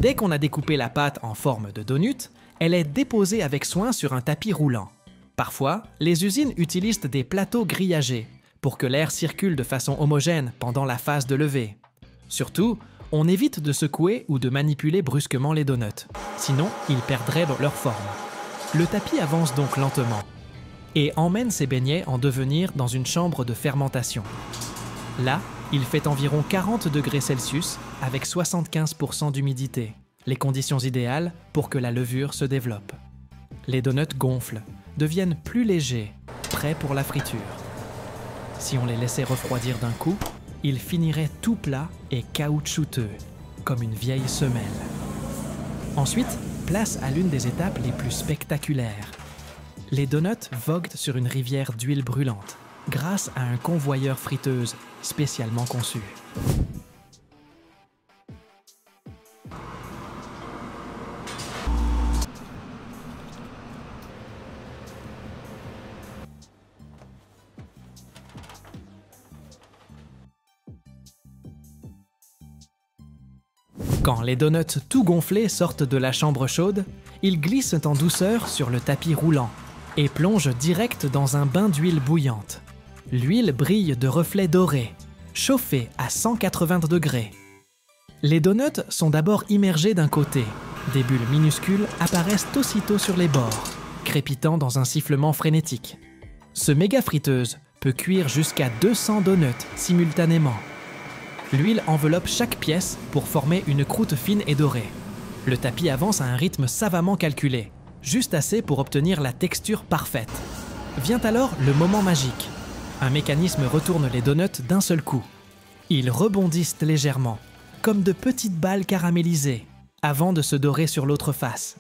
Dès qu'on a découpé la pâte en forme de donut, elle est déposée avec soin sur un tapis roulant. Parfois, les usines utilisent des plateaux grillagés pour que l'air circule de façon homogène pendant la phase de levée. Surtout, on évite de secouer ou de manipuler brusquement les donuts, sinon ils perdraient leur forme. Le tapis avance donc lentement et emmène ses beignets en devenir dans une chambre de fermentation. Là, il fait environ 40 degrés Celsius avec 75% d'humidité, les conditions idéales pour que la levure se développe. Les donuts gonflent, deviennent plus légers, prêts pour la friture. Si on les laissait refroidir d'un coup, ils finiraient tout plats et caoutchouteux, comme une vieille semelle. Ensuite, place à l'une des étapes les plus spectaculaires. Les donuts voguent sur une rivière d'huile brûlante, grâce à un convoyeur friteuse spécialement conçu. Quand les donuts tout gonflés sortent de la chambre chaude, ils glissent en douceur sur le tapis roulant et plongent direct dans un bain d'huile bouillante. L'huile brille de reflets dorés, chauffée à 180 degrés. Les donuts sont d'abord immergés d'un côté. Des bulles minuscules apparaissent aussitôt sur les bords, crépitant dans un sifflement frénétique. Ce méga friteuse peut cuire jusqu'à 200 donuts simultanément. L'huile enveloppe chaque pièce pour former une croûte fine et dorée. Le tapis avance à un rythme savamment calculé, juste assez pour obtenir la texture parfaite. Vient alors le moment magique. Un mécanisme retourne les donuts d'un seul coup. Ils rebondissent légèrement, comme de petites balles caramélisées, avant de se dorer sur l'autre face.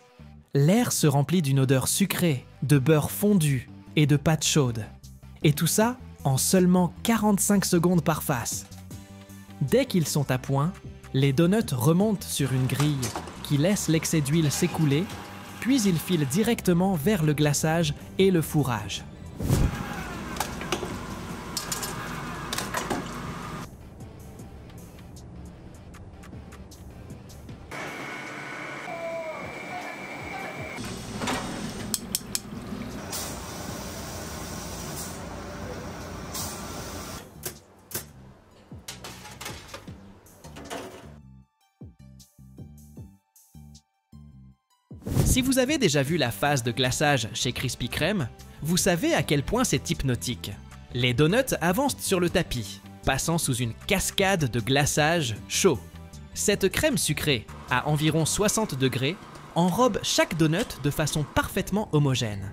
L'air se remplit d'une odeur sucrée, de beurre fondu et de pâte chaude. Et tout ça en seulement 45 secondes par face. Dès qu'ils sont à point, les donuts remontent sur une grille qui laisse l'excès d'huile s'écouler, puis ils filent directement vers le glaçage et le fourrage. Si vous avez déjà vu la phase de glaçage chez Krispy Kreme, vous savez à quel point c'est hypnotique. Les donuts avancent sur le tapis, passant sous une cascade de glaçage chaud. Cette crème sucrée, à environ 60 degrés, enrobe chaque donut de façon parfaitement homogène.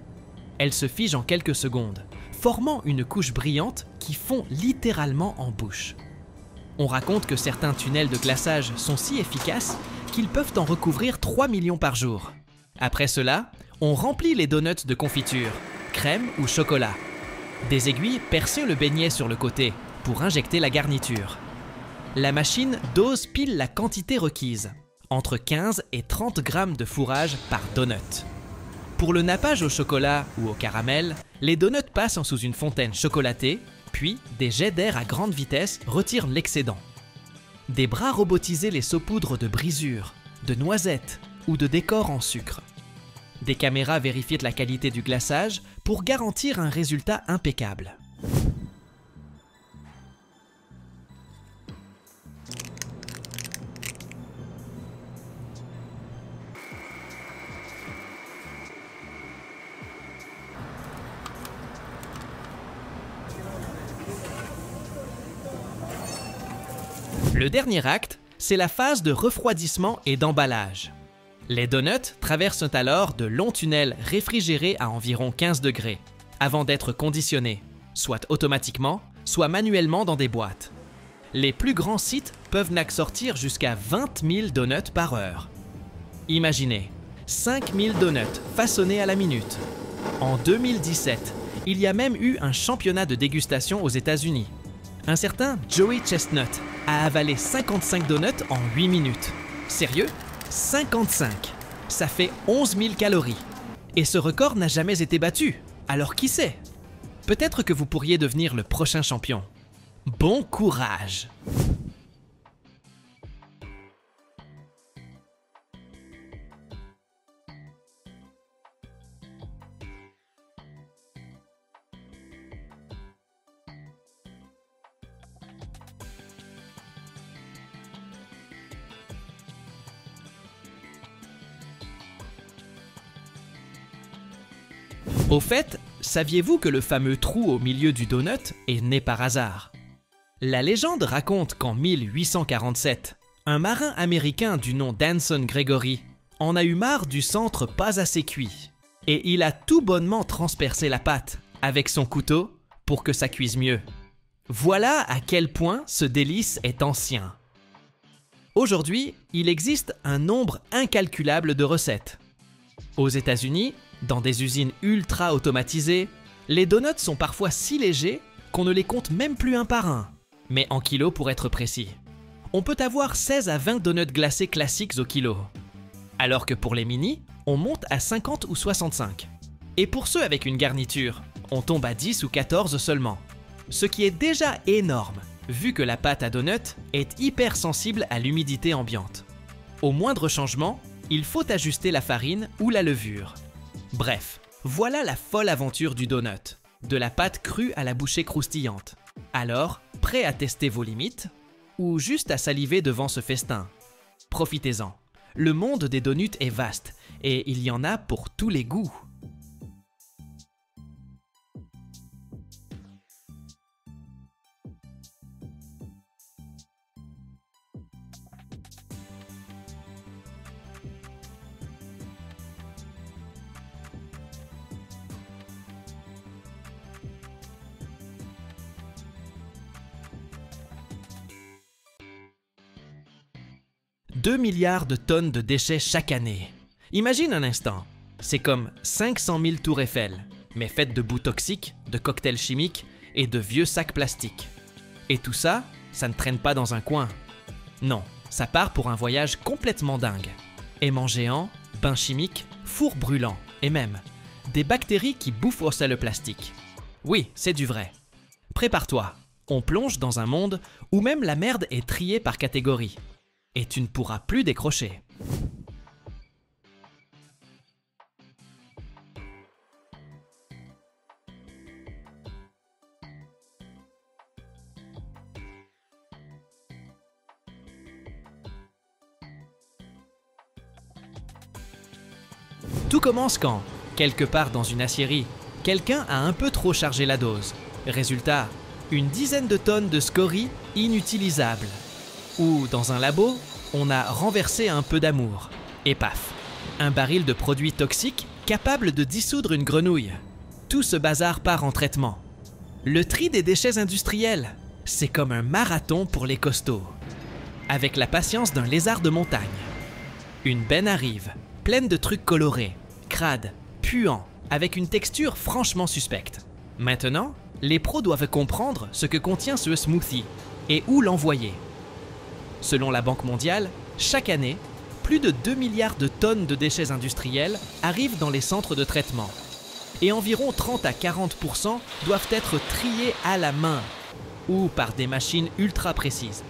Elle se fige en quelques secondes, formant une couche brillante qui fond littéralement en bouche. On raconte que certains tunnels de glaçage sont si efficaces qu'ils peuvent en recouvrir 3 millions par jour. Après cela, on remplit les donuts de confiture, crème ou chocolat. Des aiguilles percent le beignet sur le côté pour injecter la garniture. La machine dose pile la quantité requise, entre 15 et 30 grammes de fourrage par donut. Pour le nappage au chocolat ou au caramel, les donuts passent sous une fontaine chocolatée, puis des jets d'air à grande vitesse retirent l'excédent. Des bras robotisés les saupoudrent de brisures, de noisettes ou de décors en sucre. Des caméras vérifient la qualité du glaçage pour garantir un résultat impeccable. Le dernier acte, c'est la phase de refroidissement et d'emballage. Les donuts traversent alors de longs tunnels réfrigérés à environ 15 degrés, avant d'être conditionnés, soit automatiquement, soit manuellement dans des boîtes. Les plus grands sites peuvent sortir jusqu'à 20 000 donuts par heure. Imaginez, 5 000 donuts façonnés à la minute. En 2017, il y a même eu un championnat de dégustation aux États-Unis. Un certain Joey Chestnut a avalé 55 donuts en 8 minutes. Sérieux? 55! Ça fait 11 000 calories. Et ce record n'a jamais été battu. Alors qui sait? Peut-être que vous pourriez devenir le prochain champion. Bon courage! Au fait, saviez-vous que le fameux trou au milieu du donut est né par hasard? La légende raconte qu'en 1847, un marin américain du nom d'Anson Gregory en a eu marre du centre pas assez cuit et il a tout bonnement transpercé la pâte avec son couteau pour que ça cuise mieux. Voilà à quel point ce délice est ancien. Aujourd'hui, il existe un nombre incalculable de recettes. Aux États-Unis, dans des usines ultra automatisées, les donuts sont parfois si légers qu'on ne les compte même plus un par un, mais en kilos pour être précis. On peut avoir 16 à 20 donuts glacés classiques au kilo, alors que pour les mini, on monte à 50 ou 65. Et pour ceux avec une garniture, on tombe à 10 ou 14 seulement, ce qui est déjà énorme, vu que la pâte à donut est hypersensible à l'humidité ambiante. Au moindre changement, il faut ajuster la farine ou la levure. Bref, voilà la folle aventure du donut, de la pâte crue à la bouchée croustillante. Alors, prêt à tester vos limites? Ou juste à saliver devant ce festin? Profitez-en, le monde des donuts est vaste et il y en a pour tous les goûts. « 2 milliards de tonnes de déchets chaque année. Imagine un instant, c'est comme 500 000 tours Eiffel, mais faites de bouts toxiques, de cocktails chimiques et de vieux sacs plastiques. Et tout ça, ça ne traîne pas dans un coin. Non, ça part pour un voyage complètement dingue. Aimants géants, bains chimiques, fours brûlants, et même des bactéries qui bouffent au sol le plastique. Oui, c'est du vrai. Prépare-toi, on plonge dans un monde où même la merde est triée par catégorie. Et tu ne pourras plus décrocher. Tout commence quand, quelque part dans une aciérie, quelqu'un a un peu trop chargé la dose. Résultat, une dizaine de tonnes de scories inutilisables. Ou dans un labo, on a renversé un peu d'amour. Et paf, un baril de produits toxiques capable de dissoudre une grenouille. Tout ce bazar part en traitement. Le tri des déchets industriels, c'est comme un marathon pour les costauds. Avec la patience d'un lézard de montagne. Une benne arrive, pleine de trucs colorés, crades, puants, avec une texture franchement suspecte. Maintenant, les pros doivent comprendre ce que contient ce smoothie et où l'envoyer. Selon la Banque mondiale, chaque année, plus de 2 milliards de tonnes de déchets industriels arrivent dans les centres de traitement. Et environ 30 à 40% doivent être triés à la main ou par des machines ultra précises.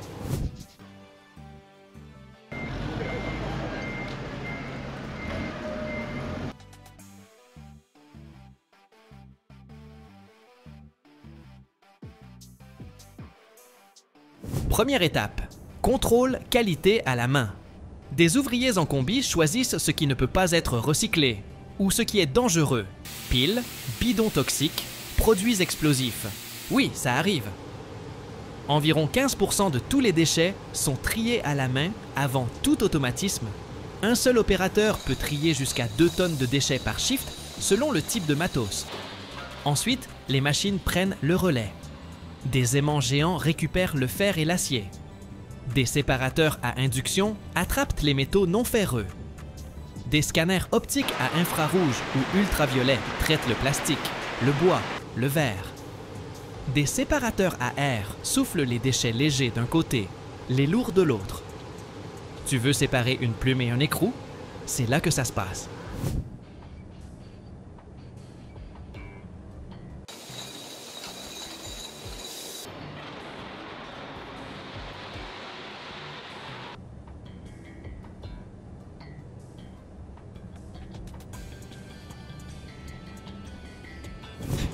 Première étape, contrôle qualité à la main. Des ouvriers en combi choisissent ce qui ne peut pas être recyclé ou ce qui est dangereux. Piles, bidons toxiques, produits explosifs. Oui, ça arrive. Environ 15% de tous les déchets sont triés à la main avant tout automatisme. Un seul opérateur peut trier jusqu'à 2 tonnes de déchets par shift selon le type de matos. Ensuite, les machines prennent le relais. Des aimants géants récupèrent le fer et l'acier. Des séparateurs à induction attrapent les métaux non ferreux. Des scanners optiques à infrarouge ou ultraviolet traitent le plastique, le bois, le verre. Des séparateurs à air soufflent les déchets légers d'un côté, les lourds de l'autre. Tu veux séparer une plume et un écrou? C'est là que ça se passe.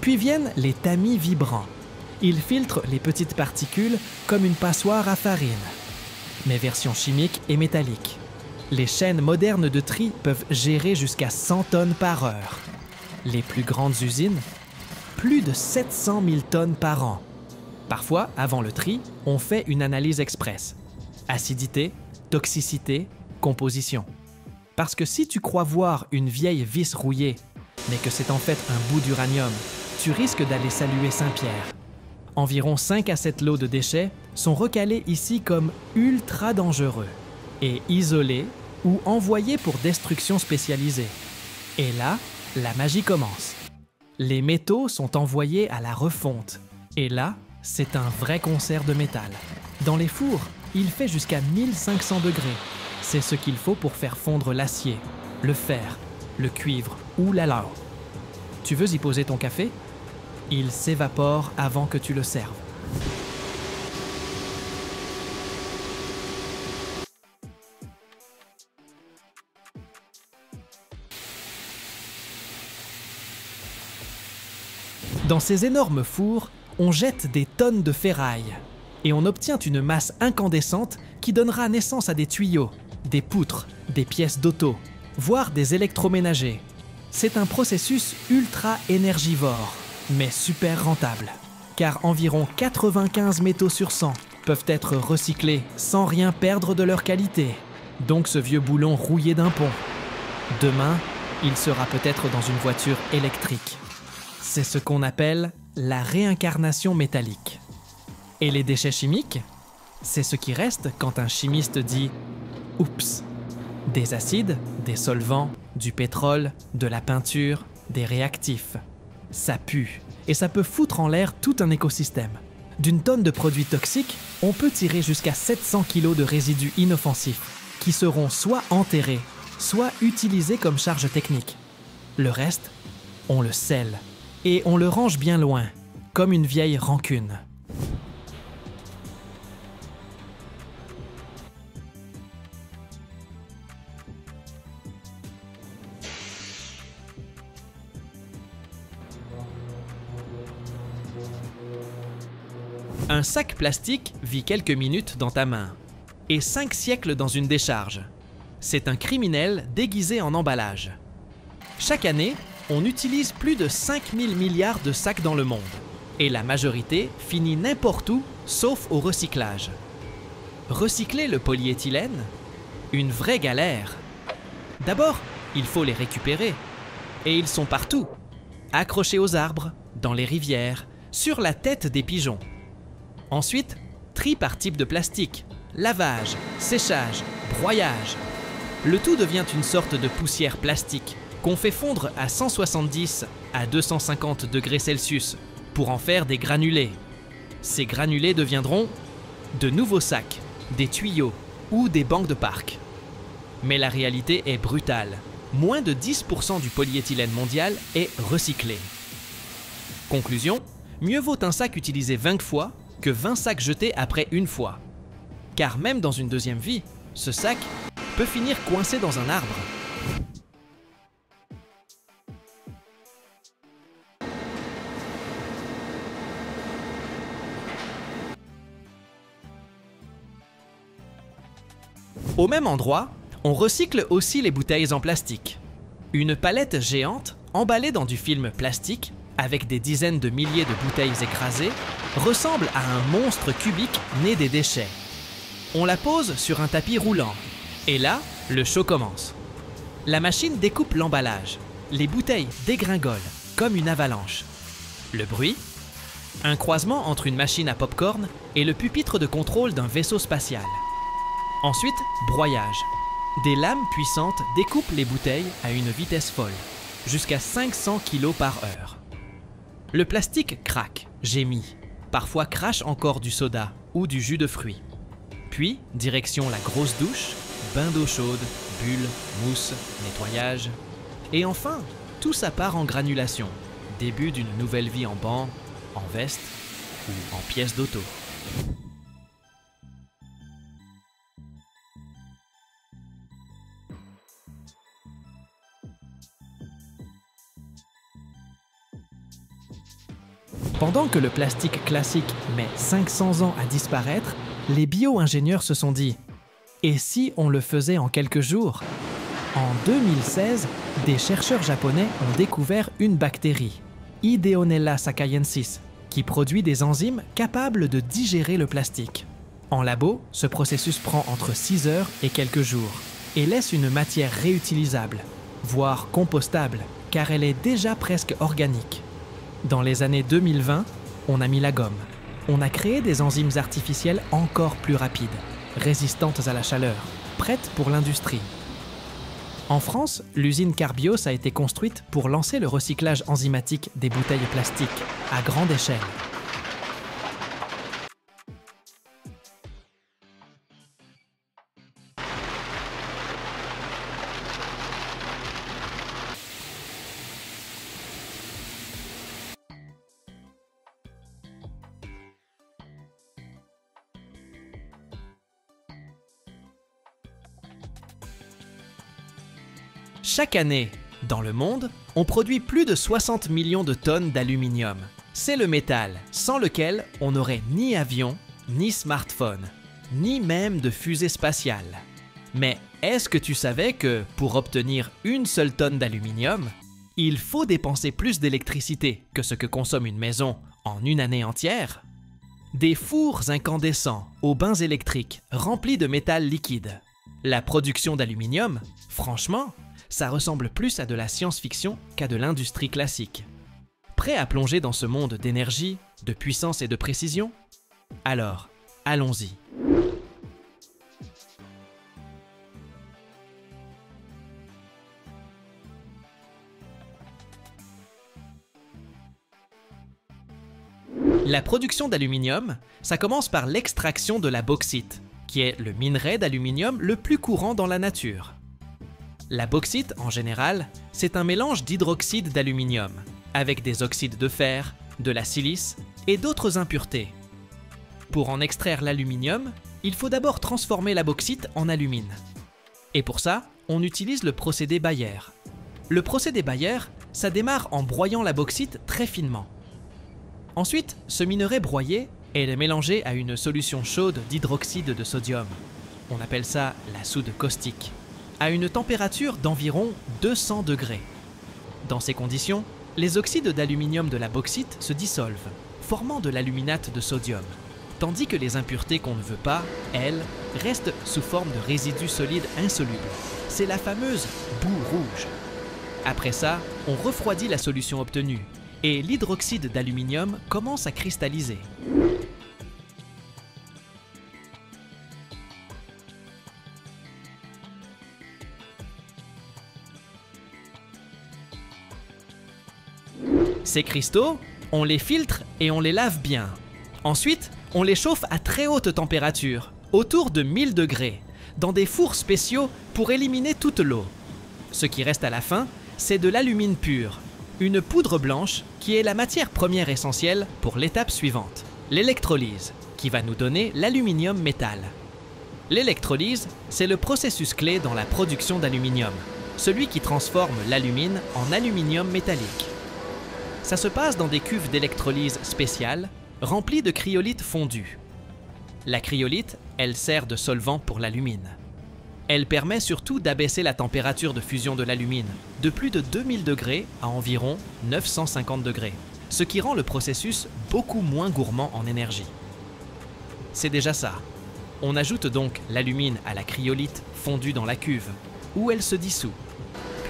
Puis viennent les tamis vibrants. Ils filtrent les petites particules comme une passoire à farine, mais version chimique et métallique. Les chaînes modernes de tri peuvent gérer jusqu'à 100 tonnes par heure. Les plus grandes usines, plus de 700 000 tonnes par an. Parfois, avant le tri, on fait une analyse express. Acidité, toxicité, composition. Parce que si tu crois voir une vieille vis rouillée, mais que c'est en fait un bout d'uranium, tu risques d'aller saluer Saint-Pierre. Environ 5 à 7 lots de déchets sont recalés ici comme ultra dangereux et isolés ou envoyés pour destruction spécialisée. Et là, la magie commence. Les métaux sont envoyés à la refonte. Et là, c'est un vrai concert de métal. Dans les fours, il fait jusqu'à 1500 degrés. C'est ce qu'il faut pour faire fondre l'acier, le fer, le cuivre ou l'aluminium. Tu veux y poser ton café? Il s'évapore avant que tu le serves. Dans ces énormes fours, on jette des tonnes de ferraille et on obtient une masse incandescente qui donnera naissance à des tuyaux, des poutres, des pièces d'auto, voire des électroménagers. C'est un processus ultra énergivore, mais super rentable, car environ 95 métaux sur 100 peuvent être recyclés sans rien perdre de leur qualité. Donc ce vieux boulon rouillé d'un pont. Demain, il sera peut-être dans une voiture électrique. C'est ce qu'on appelle la réincarnation métallique. Et les déchets chimiques? C'est ce qui reste quand un chimiste dit « Oups ». Des acides, des solvants, du pétrole, de la peinture, des réactifs. Ça pue, et ça peut foutre en l'air tout un écosystème. D'une tonne de produits toxiques, on peut tirer jusqu'à 700 kg de résidus inoffensifs, qui seront soit enterrés, soit utilisés comme charge technique. Le reste, on le scelle, et on le range bien loin, comme une vieille rancune. Un sac plastique vit quelques minutes dans ta main et 5 siècles dans une décharge. C'est un criminel déguisé en emballage. Chaque année, on utilise plus de 5000 milliards de sacs dans le monde. Et la majorité finit n'importe où, sauf au recyclage. Recycler le polyéthylène? Une vraie galère. D'abord, il faut les récupérer. Et ils sont partout. Accrochés aux arbres, dans les rivières, sur la tête des pigeons. Ensuite, tri par type de plastique, lavage, séchage, broyage. Le tout devient une sorte de poussière plastique qu'on fait fondre à 170 à 250 degrés Celsius pour en faire des granulés. Ces granulés deviendront de nouveaux sacs, des tuyaux ou des bancs de parc. Mais la réalité est brutale. Moins de 10% du polyéthylène mondial est recyclé. Conclusion, mieux vaut un sac utilisé 20 fois que 20 sacs jetés après une fois. Car même dans une deuxième vie, ce sac peut finir coincé dans un arbre. Au même endroit, on recycle aussi les bouteilles en plastique. Une palette géante, emballée dans du film plastique, avec des dizaines de milliers de bouteilles écrasées, ressemble à un monstre cubique né des déchets. On la pose sur un tapis roulant. Et là, le show commence. La machine découpe l'emballage. Les bouteilles dégringolent, comme une avalanche. Le bruit? Un croisement entre une machine à pop-corn et le pupitre de contrôle d'un vaisseau spatial. Ensuite, broyage. Des lames puissantes découpent les bouteilles à une vitesse folle, jusqu'à 500 kg par heure. Le plastique craque, gémit, parfois crache encore du soda ou du jus de fruits. Puis, direction la grosse douche, bain d'eau chaude, bulles, mousse, nettoyage. Et enfin, tout ça part en granulation, début d'une nouvelle vie en banc, en veste ou en pièce d'auto. Pendant que le plastique classique met 500 ans à disparaître, les bio-ingénieurs se sont dit « Et si on le faisait en quelques jours ?» En 2016, des chercheurs japonais ont découvert une bactérie, Ideonella sakaiensis, qui produit des enzymes capables de digérer le plastique. En labo, ce processus prend entre 6 heures et quelques jours et laisse une matière réutilisable, voire compostable, car elle est déjà presque organique. Dans les années 2020, on a mis la gomme. On a créé des enzymes artificielles encore plus rapides, résistantes à la chaleur, prêtes pour l'industrie. En France, l'usine Carbios a été construite pour lancer le recyclage enzymatique des bouteilles plastiques à grande échelle. Chaque année, dans le monde, on produit plus de 60 millions de tonnes d'aluminium. C'est le métal sans lequel on n'aurait ni avion, ni smartphone, ni même de fusée spatiale. Mais est-ce que tu savais que pour obtenir une seule tonne d'aluminium, il faut dépenser plus d'électricité que ce que consomme une maison en une année entière? Des fours incandescents aux bains électriques remplis de métal liquide. La production d'aluminium, franchement, ça ressemble plus à de la science-fiction qu'à de l'industrie classique. Prêt à plonger dans ce monde d'énergie, de puissance et de précision? Alors, allons-y. La production d'aluminium, ça commence par l'extraction de la bauxite, qui est le minerai d'aluminium le plus courant dans la nature. La bauxite, en général, c'est un mélange d'hydroxyde d'aluminium, avec des oxydes de fer, de la silice et d'autres impuretés. Pour en extraire l'aluminium, il faut d'abord transformer la bauxite en alumine. Et pour ça, on utilise le procédé Bayer. Le procédé Bayer, ça démarre en broyant la bauxite très finement. Ensuite, ce minerai broyé est mélangé à une solution chaude d'hydroxyde de sodium. On appelle ça la soude caustique, à une température d'environ 200 degrés. Dans ces conditions, les oxydes d'aluminium de la bauxite se dissolvent, formant de l'aluminate de sodium, tandis que les impuretés qu'on ne veut pas, elles, restent sous forme de résidus solides insolubles. C'est la fameuse boue rouge. Après ça, on refroidit la solution obtenue et l'hydroxyde d'aluminium commence à cristalliser. Ces cristaux, on les filtre et on les lave bien. Ensuite, on les chauffe à très haute température, autour de 1000 degrés, dans des fours spéciaux pour éliminer toute l'eau. Ce qui reste à la fin, c'est de l'alumine pur, une poudre blanche qui est la matière première essentielle pour l'étape suivante, l'électrolyse, qui va nous donner l'aluminium métal. L'électrolyse, c'est le processus clé dans la production d'aluminium, celui qui transforme l'alumine en aluminium métallique. Ça se passe dans des cuves d'électrolyse spéciales, remplies de cryolite fondu. La cryolite, elle sert de solvant pour l'alumine. Elle permet surtout d'abaisser la température de fusion de l'alumine de plus de 2000 degrés à environ 950 degrés, ce qui rend le processus beaucoup moins gourmand en énergie. C'est déjà ça. On ajoute donc l'alumine à la cryolite fondue dans la cuve, où elle se dissout.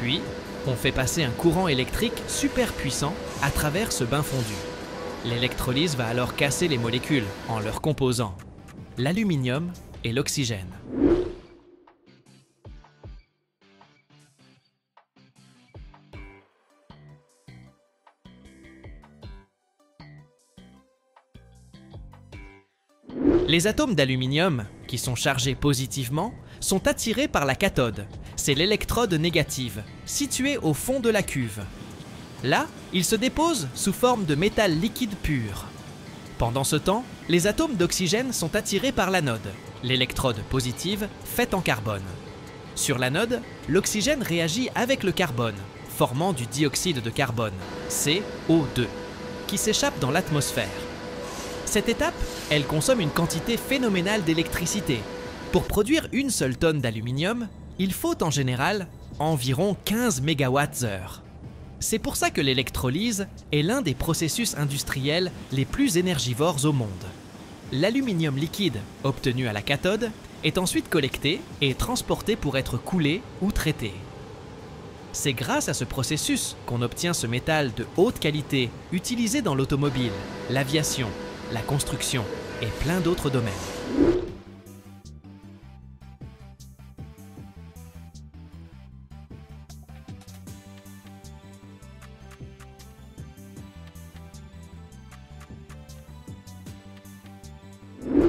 Puis, on fait passer un courant électrique super puissant à travers ce bain fondu. L'électrolyse va alors casser les molécules en leurs composants, l'aluminium et l'oxygène. Les atomes d'aluminium, qui sont chargés positivement, sont attirés par la cathode. C'est l'électrode négative, située au fond de la cuve. Là, ils se déposent sous forme de métal liquide pur. Pendant ce temps, les atomes d'oxygène sont attirés par l'anode, l'électrode positive faite en carbone. Sur l'anode, l'oxygène réagit avec le carbone, formant du dioxyde de carbone, CO2, qui s'échappe dans l'atmosphère. Cette étape, elle consomme une quantité phénoménale d'électricité. Pour produire une seule tonne d'aluminium, il faut en général environ 15 MWh. C'est pour ça que l'électrolyse est l'un des processus industriels les plus énergivores au monde. L'aluminium liquide, obtenu à la cathode, est ensuite collecté et transporté pour être coulé ou traité. C'est grâce à ce processus qu'on obtient ce métal de haute qualité utilisé dans l'automobile, l'aviation, la construction et plein d'autres domaines.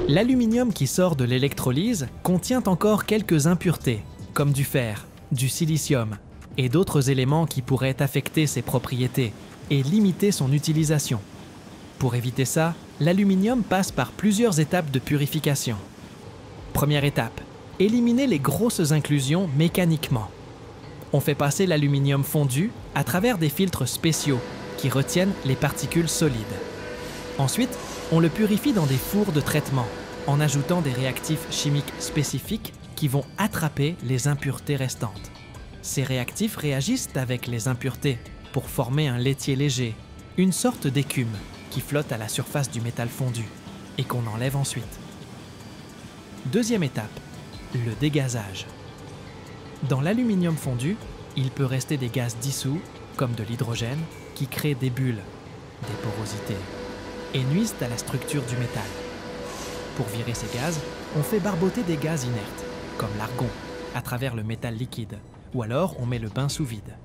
L'aluminium qui sort de l'électrolyse contient encore quelques impuretés, comme du fer, du silicium et d'autres éléments qui pourraient affecter ses propriétés et limiter son utilisation. Pour éviter ça, l'aluminium passe par plusieurs étapes de purification. Première étape, éliminer les grosses inclusions mécaniquement. On fait passer l'aluminium fondu à travers des filtres spéciaux qui retiennent les particules solides. Ensuite, on le purifie dans des fours de traitement en ajoutant des réactifs chimiques spécifiques qui vont attraper les impuretés restantes. Ces réactifs réagissent avec les impuretés pour former un laitier léger, une sorte d'écume qui flotte à la surface du métal fondu et qu'on enlève ensuite. Deuxième étape, le dégazage. Dans l'aluminium fondu, il peut rester des gaz dissous, comme de l'hydrogène, qui créent des bulles, des porosités, et nuisent à la structure du métal. Pour virer ces gaz, on fait barboter des gaz inertes, comme l'argon, à travers le métal liquide, ou alors on met le bain sous vide.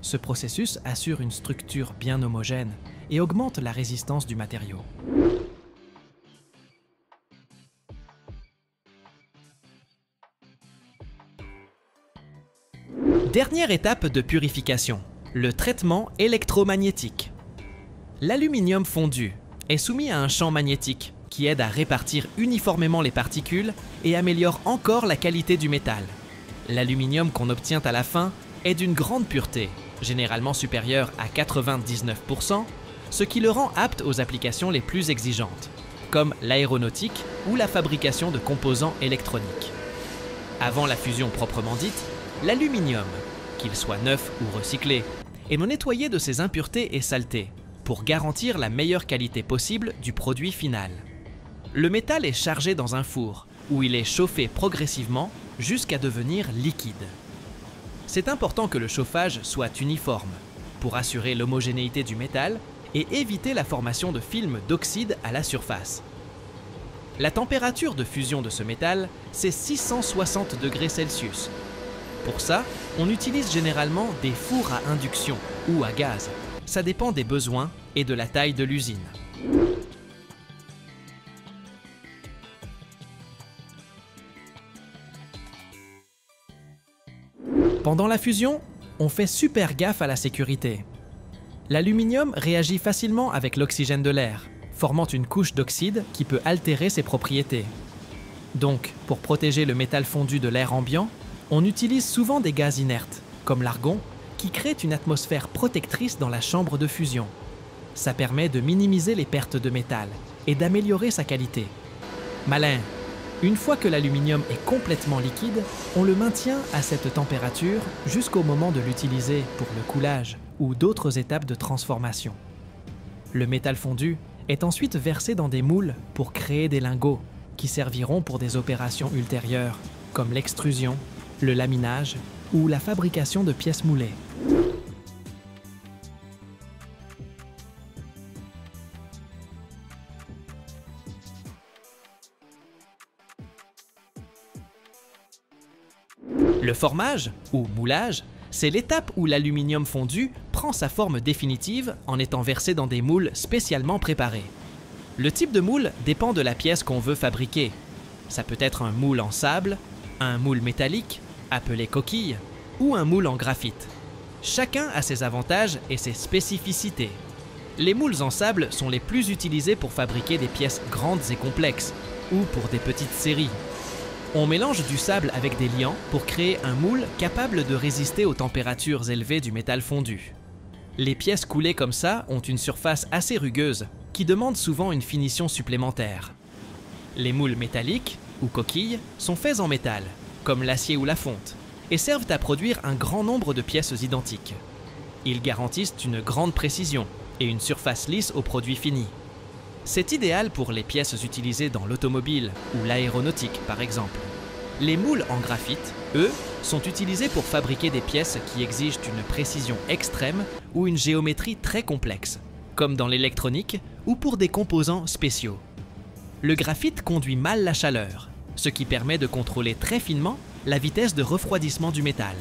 Ce processus assure une structure bien homogène et augmente la résistance du matériau. Dernière étape de purification, le traitement électromagnétique. L'aluminium fondu est soumis à un champ magnétique qui aide à répartir uniformément les particules et améliore encore la qualité du métal. L'aluminium qu'on obtient à la fin est d'une grande pureté, généralement supérieure à 99%, ce qui le rend apte aux applications les plus exigeantes, comme l'aéronautique ou la fabrication de composants électroniques. Avant la fusion proprement dite, l'aluminium, qu'il soit neuf ou recyclé, et le nettoyer de ses impuretés et saletés, pour garantir la meilleure qualité possible du produit final. Le métal est chargé dans un four, où il est chauffé progressivement jusqu'à devenir liquide. C'est important que le chauffage soit uniforme, pour assurer l'homogénéité du métal et éviter la formation de films d'oxyde à la surface. La température de fusion de ce métal, c'est 660 degrés Celsius. Pour ça, on utilise généralement des fours à induction ou à gaz. Ça dépend des besoins et de la taille de l'usine. Pendant la fusion, on fait super gaffe à la sécurité. L'aluminium réagit facilement avec l'oxygène de l'air, formant une couche d'oxyde qui peut altérer ses propriétés. Donc, pour protéger le métal fondu de l'air ambiant, on utilise souvent des gaz inertes, comme l'argon, qui créent une atmosphère protectrice dans la chambre de fusion. Ça permet de minimiser les pertes de métal et d'améliorer sa qualité. Malin! Une fois que l'aluminium est complètement liquide, on le maintient à cette température jusqu'au moment de l'utiliser pour le coulage ou d'autres étapes de transformation. Le métal fondu est ensuite versé dans des moules pour créer des lingots qui serviront pour des opérations ultérieures, comme l'extrusion, le laminage ou la fabrication de pièces moulées. Le formage, ou moulage, c'est l'étape où l'aluminium fondu prend sa forme définitive en étant versé dans des moules spécialement préparés. Le type de moule dépend de la pièce qu'on veut fabriquer. Ça peut être un moule en sable, un moule métallique, appelé coquille, ou un moule en graphite. Chacun a ses avantages et ses spécificités. Les moules en sable sont les plus utilisés pour fabriquer des pièces grandes et complexes, ou pour des petites séries. On mélange du sable avec des liants pour créer un moule capable de résister aux températures élevées du métal fondu. Les pièces coulées comme ça ont une surface assez rugueuse, qui demande souvent une finition supplémentaire. Les moules métalliques, ou coquilles, sont faits en métal, comme l'acier ou la fonte, et servent à produire un grand nombre de pièces identiques. Ils garantissent une grande précision et une surface lisse au produit fini. C'est idéal pour les pièces utilisées dans l'automobile ou l'aéronautique, par exemple. Les moules en graphite, eux, sont utilisés pour fabriquer des pièces qui exigent une précision extrême ou une géométrie très complexe, comme dans l'électronique ou pour des composants spéciaux. Le graphite conduit mal la chaleur, ce qui permet de contrôler très finement la vitesse de refroidissement du métal.